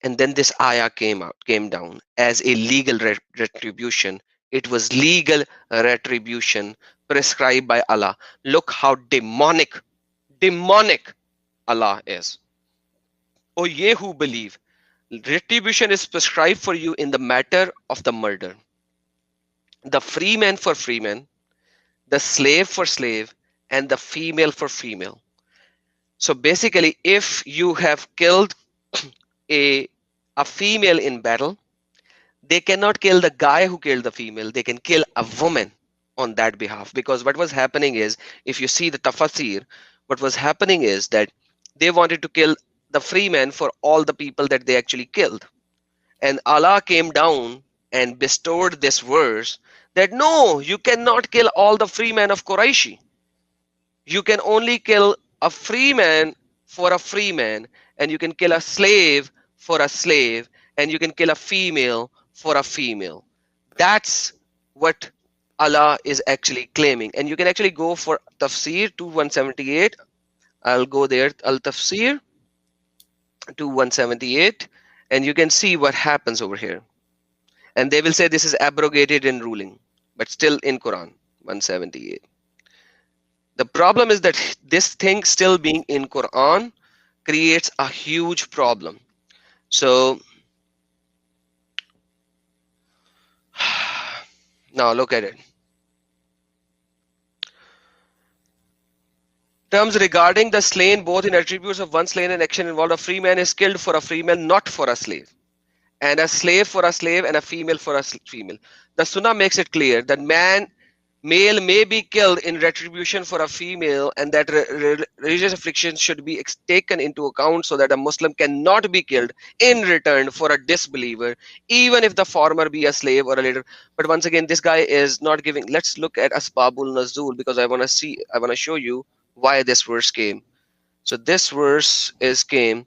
And then this ayah came down as a legal retribution. It was legal retribution prescribed by Allah. Look how demonic Allah is. O ye who believe, retribution is prescribed for you in the matter of the murder. The free man for free man, the slave for slave, and the female for female. So basically, if you have killed a female in battle, they cannot kill the guy who killed the female. They can kill a woman on that behalf. Because what was happening is, if you see the tafsir, what was happening is that they wanted to kill the free man for all the people that they actually killed. And Allah came down and bestowed this verse that no, you cannot kill all the free men of Quraishi. You can only kill a free man for a free man, and you can kill a slave for a slave, and you can kill a female for a female. That's what Allah is actually claiming. And you can actually go for Tafsir 2178. I'll go there, Al-Tafsir 2178, and you can see what happens over here. And they will say this is abrogated in ruling, but still in Quran 178. The problem is that this thing still being in Quran creates a huge problem. So now look at it. Terms regarding the slain, both in attributes of one slain and action involved, a free man is killed for a free man, not for a slave, and a slave for a slave, and a female for a female. The Sunnah makes it clear that male may be killed in retribution for a female, and that religious affliction should be taken into account so that a Muslim cannot be killed in return for a disbeliever, even if the former be a slave or a leader. But once again, this guy is not giving. Let's look at Asbabul Nuzul, because I want to show you why this verse came. So this verse came.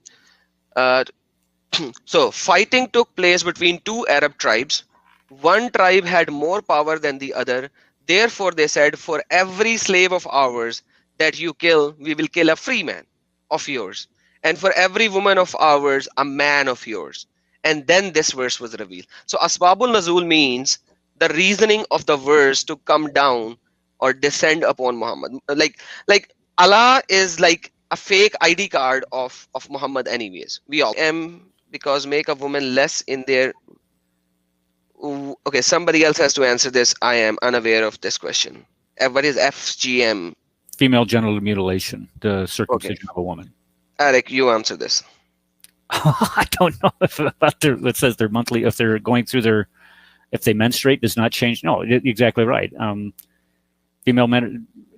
So fighting took place between two Arab tribes. One tribe had more power than the other. Therefore, they said, for every slave of ours that you kill, we will kill a free man of yours. And for every woman of ours, a man of yours. And then this verse was revealed. So Asbabul Nuzul means the reasoning of the verse to come down or descend upon Muhammad. Like Allah is like a fake ID card of Muhammad anyways. We all am, because make a woman less in their. Okay, somebody else has to answer this. I am unaware of this question. What is FGM? Female genital mutilation, the circumcision of a woman. Eric, you answer this. I don't know if about it says their monthly, if they're going through if they menstruate does not change. No, exactly right.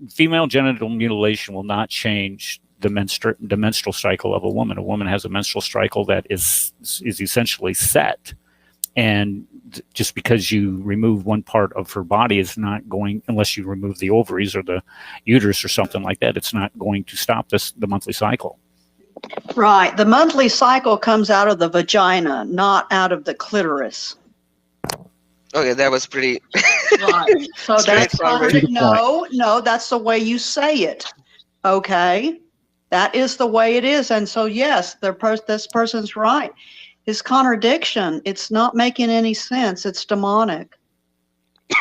Female genital mutilation will not change the menstrual cycle of a woman. A woman has a menstrual cycle that is essentially set, and just because you remove one part of her body is not going, unless you remove the ovaries or the uterus or something like that, it's not going to stop the monthly cycle. Right. The monthly cycle comes out of the vagina, not out of the clitoris. Okay, that was pretty. Right. So that's straightforward. no, that's the way you say it. Okay. That is the way it is. And so, yes, this person's right. It's contradiction. It's not making any sense. It's demonic.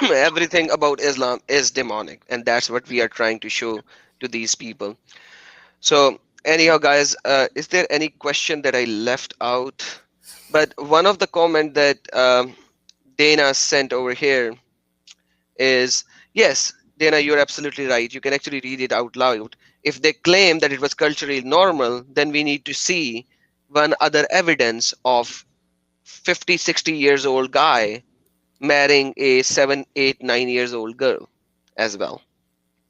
Everything about Islam is demonic, and that's what we are trying to show to these people. So anyhow, guys, is there any question that I left out? But one of the comment that Dana sent over here is, yes, Dana, you're absolutely right. You can actually read it out loud. If they claim that it was culturally normal, then we need to see one other evidence of 50, 60 years old guy marrying a 7, 8, 9 years old girl as well,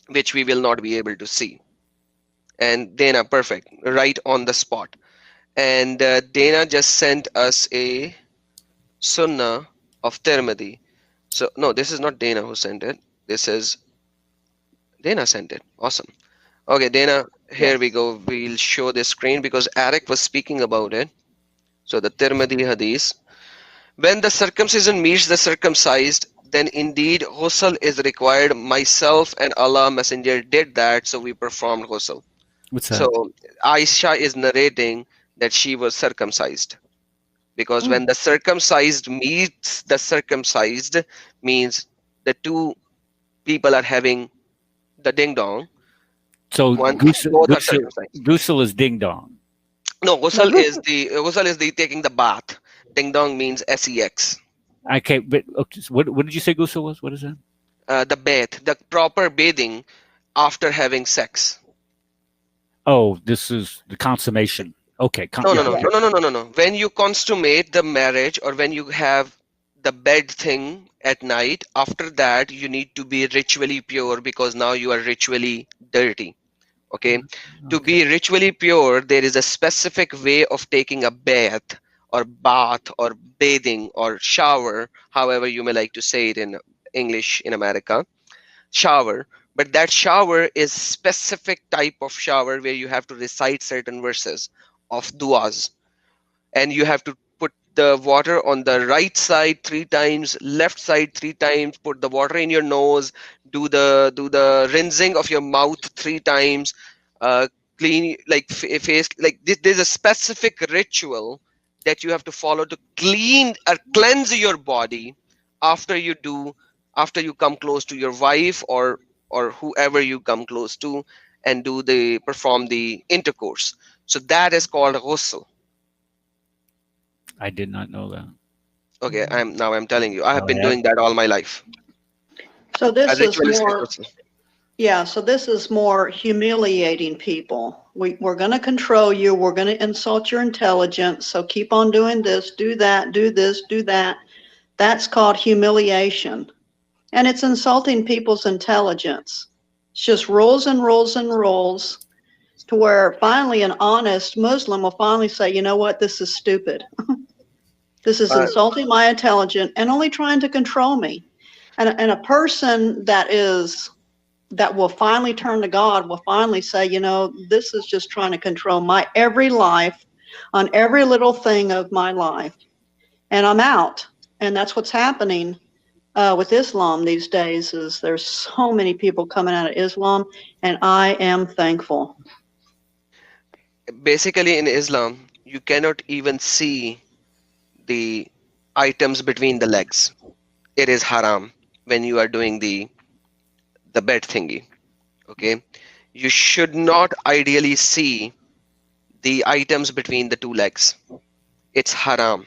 which we will not be able to see. And Dana, perfect, right on the spot. And Dana just sent us a Sunnah of Tirmidhi. So no, this is not Dana who sent it. This is Dana sent it. Awesome. Okay, Dana, here we go. We'll show this screen because Eric was speaking about it. So the Tirmidhi hadith. When the circumcision meets the circumcised, then indeed ghusl is required. Myself and Allah Messenger did that, so we performed ghusl. What's that? So Aisha is narrating that she was circumcised. Because when the circumcised meets the circumcised, means the two people are having the ding dong. So Both are circumcised. Ghusl is ding dong. No, ghusl is the taking the bath. Ding dong means sex. Okay, but okay, so what did you say ghusl was? What is that? The bath, the proper bathing after having sex. Oh, this is the consummation. Okay. No. When you consummate the marriage or when you have the bed thing at night, after that you need to be ritually pure because now you are ritually dirty. Okay. To be ritually pure, there is a specific way of taking a bath or bathing or shower, however you may like to say it in English in America, shower. But that shower is specific type of shower where you have to recite certain verses of du'as, and you have to put the water on the right side 3 times, left side 3 times, put the water in your nose, do the rinsing of your mouth 3 times, clean like face, like this. There's a specific ritual that you have to follow to clean or cleanse your body after you come close to your wife or whoever you come close to and perform the intercourse. So that is called ghusl. I did not know that. Okay, I'm telling you, I have been doing that all my life. So this is more, so this is more humiliating people. We're going to control you. We're going to insult your intelligence. So keep on doing this, do that, do this, do that. That's called humiliation. And it's insulting people's intelligence. It's just rules and rules and rules to where finally an honest Muslim will finally say, you know what, this is stupid. This is insulting my intelligence and only trying to control me. And a person that will finally turn to God will finally say, you know, this is just trying to control my every life on every little thing of my life. And I'm out. And that's what's happening with Islam these days. Is there's so many people coming out of Islam, and I am thankful. Basically, in Islam, you cannot even see the items between the legs. It is haram when you are doing the bed thingy. Okay, you should not ideally see the items between the 2 legs. It's haram.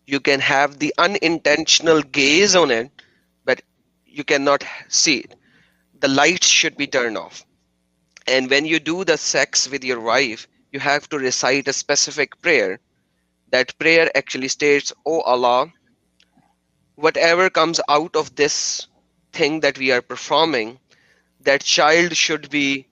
You can have the unintentional gaze on it, but you cannot see it. The lights should be turned off. And when you do the sex with your wife, you have to recite a specific prayer. That prayer actually states, "Oh Allah, whatever comes out of this thing that we are performing, that child should be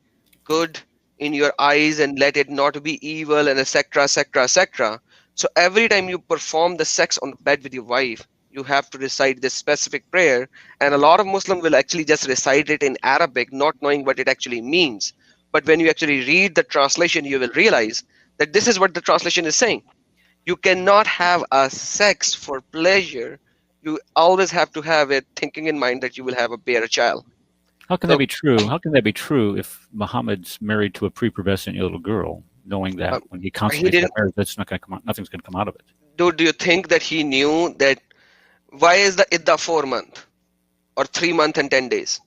good in your eyes and let it not be evil," and etc., etc., etc. So every time you perform the sex on the bed with your wife, you have to recite this specific prayer. And a lot of Muslims will actually just recite it in Arabic, not knowing what it actually means. But when you actually read the translation, you will realize that this is what the translation is saying. You cannot have a sex for pleasure. You always have to have it thinking in mind that you will bear a child. How can that be true? How can that be true if Muhammad's married to a prepubescent little girl, knowing that when he He consummates that didn't. marriage, that's not going to come out, nothing's going to come out of it? Do you think that he knew that? Why is the idda 4 month or 3 month and 10 days?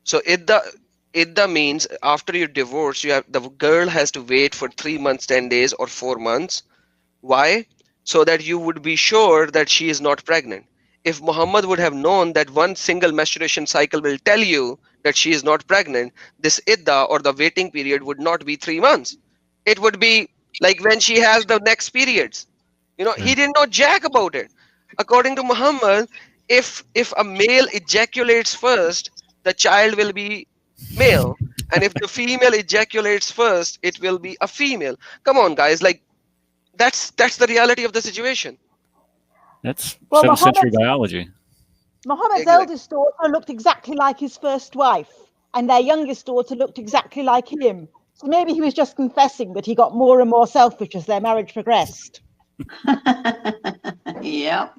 So idda means after you divorce, the girl has to wait for 3 months, 10 days, or 4 months. Why? So that you would be sure that she is not pregnant. If Muhammad would have known that one single menstruation cycle will tell you that she is not pregnant, this idda or the waiting period would not be 3 months. It would be like when she has the next periods. He didn't know jack about it. According to Muhammad, if a male ejaculates first, the child will be male, and if the female ejaculates first, it will be a female. Come on, guys, like that's the reality of the situation. That's Well, 7th century Muhammad's, biology. Muhammad's Exactly. eldest daughter looked exactly like his first wife, and their youngest daughter looked exactly like him. So maybe he was just confessing that he got more and more selfish as their marriage progressed. Yep.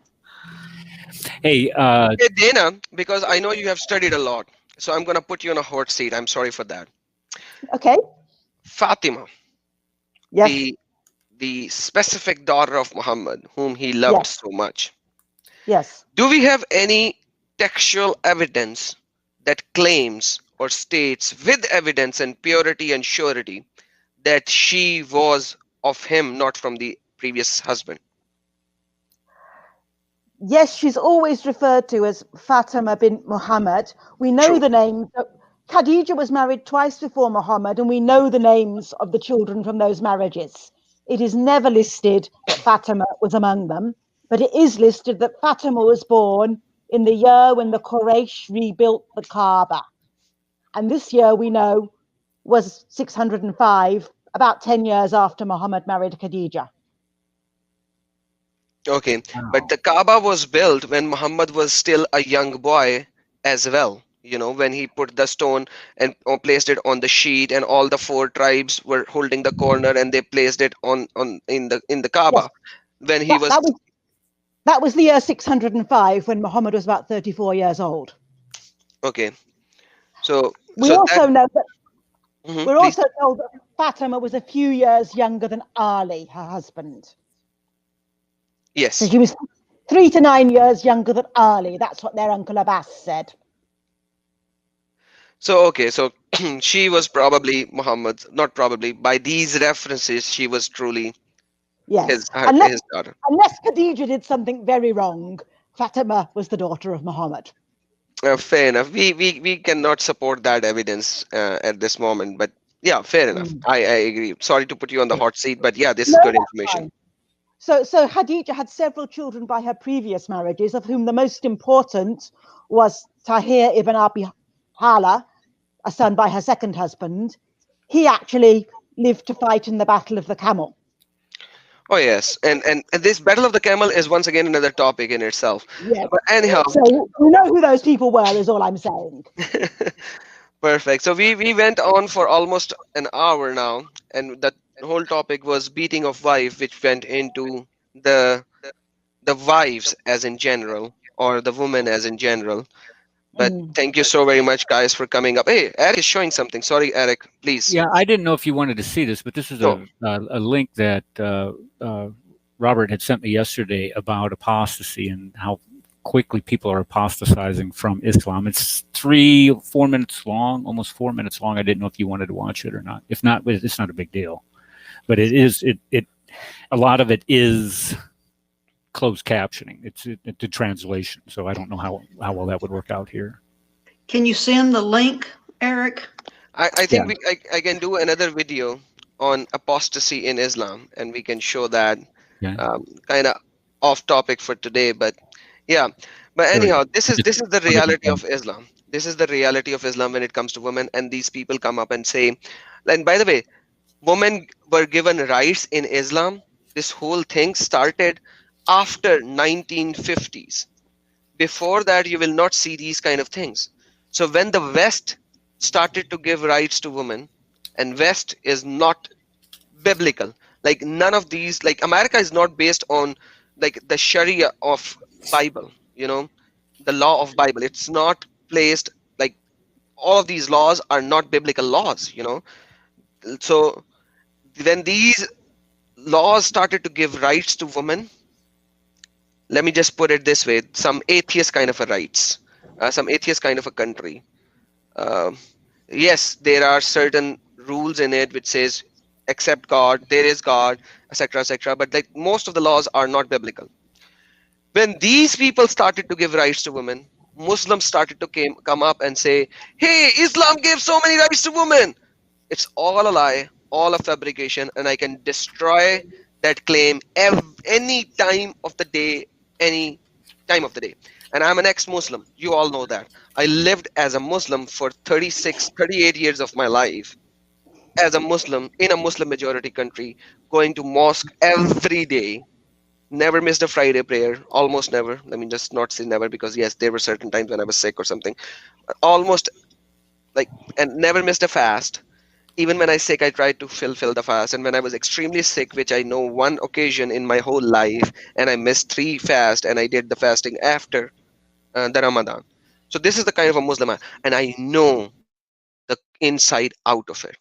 Hey, Hey, Dana, because I know you have studied a lot, so I'm gonna put you on a hot seat. I'm sorry for that. Okay. Fatima, Yes. the specific daughter of Muhammad, whom he loved Yes. so much. Yes. Do we have any textual evidence that claims or states with evidence and purity and surety that she was of him, not from the previous husband? Yes, she's always referred to as Fatima bint Muhammad. We know True. the name. Khadija was married twice before Muhammad, and we know the names of the children from those marriages. It is never listed that Fatima was among them, but it is listed that Fatima was born in the year when the Quraysh rebuilt the Kaaba. And this year we know was 605, about 10 years after Muhammad married Khadija. Okay, but the Kaaba was built when Muhammad was still a young boy as well. When he put the stone and placed it on the sheet, and all the 4 tribes were holding the corner, and they placed it in the Kaaba. Yes. When he was That was the year 605 when Muhammad was about 34 years old. okay. So We so also that know that Mhm, we're please. also told that Fatima was a few years younger than Ali, her husband. Yes. So she was 3 to 9 years younger than Ali. That's what their uncle Abbas said. So okay, so she was probably Muhammad's, not probably, by these references, she was truly Yes. his daughter. Unless Khadija did something very wrong, Fatima was the daughter of Muhammad. Fair enough. We cannot support that evidence at this moment, but yeah, fair enough. I agree. Sorry to put you on the hot seat, but yeah, this is No, good that's information. fine. So Khadija had several children by her previous marriages, of whom the most important was Tahir ibn Abi Hala, a son by her second husband. He actually lived to fight in the Battle of the Camel. Oh yes, and this Battle of the Camel is once again another topic in itself. Yes. But anyhow, So we know who those people were, is all I'm saying. perfect. So we went on for almost an hour now, and the whole topic was beating of wife, which went into the wives as in general, or the woman as in general. But thank you so very much, guys, for coming up. Hey, Eric is showing something. Sorry, Eric, please. yeah, I didn't know if you wanted to see this, but this is No. a link that Robert had sent me yesterday about apostasy and how quickly people are apostatizing from Islam. It's 3-4 minutes long, almost 4 minutes long. I didn't know if you wanted to watch it or not. If not, it's not a big deal. But it is a lot of it is closed captioning. It's a translation, so I don't know how well that would work out here. Can you send the link, Eric? I think I can do another video on apostasy in Islam, and we can show that. Yeah. Kind of off topic for today, but yeah. But anyhow, this is the reality of Islam. This is the reality of Islam when it comes to women, and these people come up and say, and by the way, women were given rights in Islam. This whole thing started after 1950s. Before that, you will not see these kind of things. So when the West started to give rights to women, and West is not biblical, like none of these, like America is not based on like the Sharia of Bible, the law of Bible. It's not placed like all of these laws are not biblical laws, So when these laws started to give rights to women, let me just put it this way, some atheist kind of a rights, some atheist kind of a country. Um, yes, there are certain rules in it which says accept God, there is God, etc., etc. But like most of the laws are not biblical. When these people started to give rights to women, Muslims started to come up and say, "Hey, Islam gave so many rights to women." It's all a lie, all a fabrication, and I can destroy that claim any time of the day, any time of the day. And I'm an ex-Muslim. You all know that. I lived as a Muslim for 36, 38 years of my life as a Muslim in a Muslim majority country, going to mosque every day. Never missed a Friday prayer, almost never. Let me just not say never, because yes, there were certain times when I was sick or something. Almost like, and never missed a fast. Even when I sick, I tried to fulfill the fast. And when I was extremely sick, which I know one occasion in my whole life, and I missed 3 fasts, and I did the fasting after the Ramadan. So this is the kind of a Muslim and I know the inside out of it.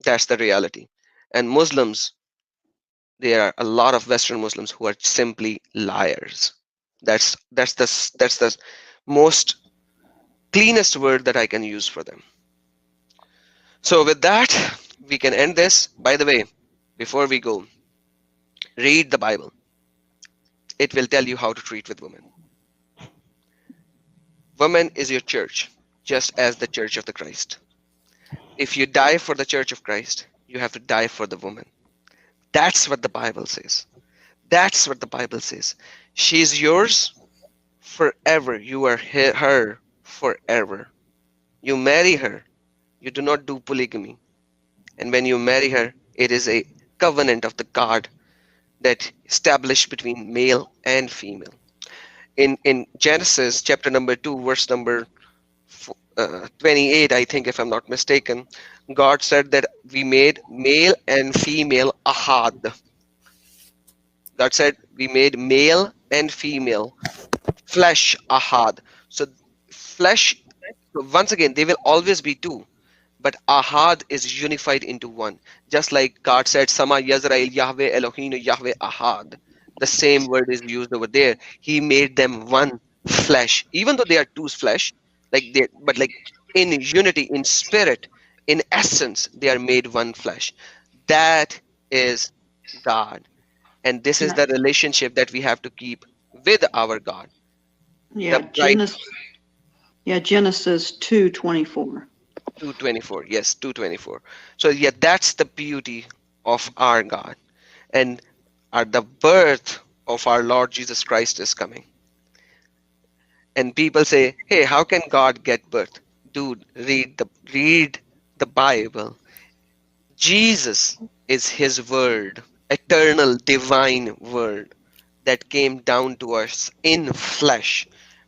That's the reality. And Muslims, there are a lot of Western Muslims who are simply liars. That's the most cleanest word that I can use for them. So with that, we can end this. By the way, before we go, read the Bible. It will tell you how to treat with women. Woman is your church, just as the church of the Christ. If you die for the church of Christ, you have to die for the woman. That's what the Bible says. That's what the Bible says. She is yours forever. You are her forever. You marry her. You do not do polygamy. And when you marry her, it is a covenant of the God that established between male and female. In Genesis chapter number 2, verse number 28, I think, if I'm not mistaken, God said that we made male and female ahad. God said we made male and female flesh ahad. So flesh, once again, they will always be two, but ahad is unified into one. Just like God said, Sama Yazrael Yahweh Elohim Yahweh ahad. The same word is used over there. He made them one flesh, even though they are two flesh, but like in unity, in spirit, in essence, they are made one flesh. That is God. And this is the relationship that we have to keep with our God. Yeah, Genesis 2:24. 2:24, yes, 2:24. So yeah, that's the beauty of our God. And the birth of our Lord Jesus Christ is coming. And people say, hey, how can God get birth? Dude, read the Bible. Jesus is his word, eternal divine word that came down to us in flesh.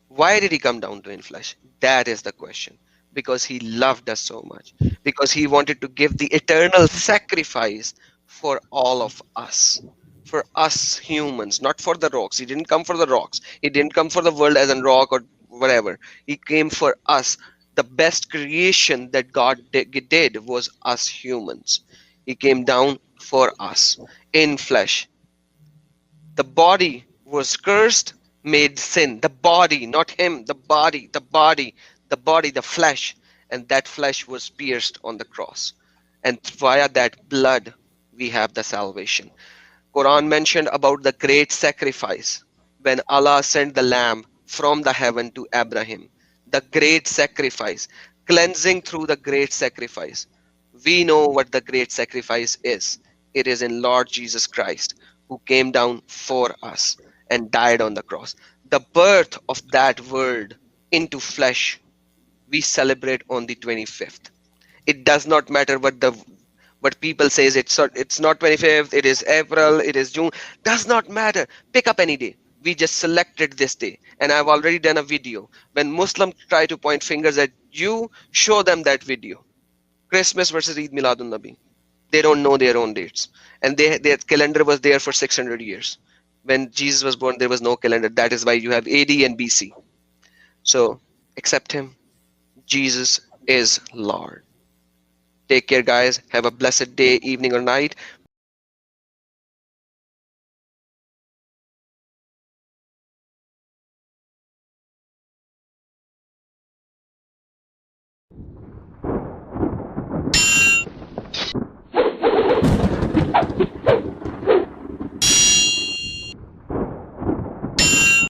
Why did he come down to in flesh? That is the question. Because he loved us so much. Because he wanted to give the eternal sacrifice for all of us. For us humans, not for the rocks. He didn't come for the rocks. He didn't come for the world as a rock or whatever. He came for us. The best creation that God did was us humans. He came down for us in flesh. The body was cursed, made sin. The body, not him, the body, the flesh. And that flesh was pierced on the cross. And via that blood, we have the salvation. Quran mentioned about the great sacrifice when Allah sent the lamb from the heaven to Abraham. The great sacrifice, cleansing through the great sacrifice. We know what the great sacrifice is. It is in Lord Jesus Christ, who came down for us and died on the cross. The birth of that word into flesh, we celebrate on the 25th. It does not matter what people says. It's not 25th, it is April, it is June. Does not matter. Pick up any day. We just selected this day. And I've already done a video. When Muslims try to point fingers at you, show them that video. Christmas versus Eid Miladun Nabi. They don't know their own dates. And their calendar was there for 600 years. When Jesus was born, there was no calendar. That is why you have AD and BC. So accept him. Jesus is Lord. Take care, guys. Have a blessed day, evening, or night.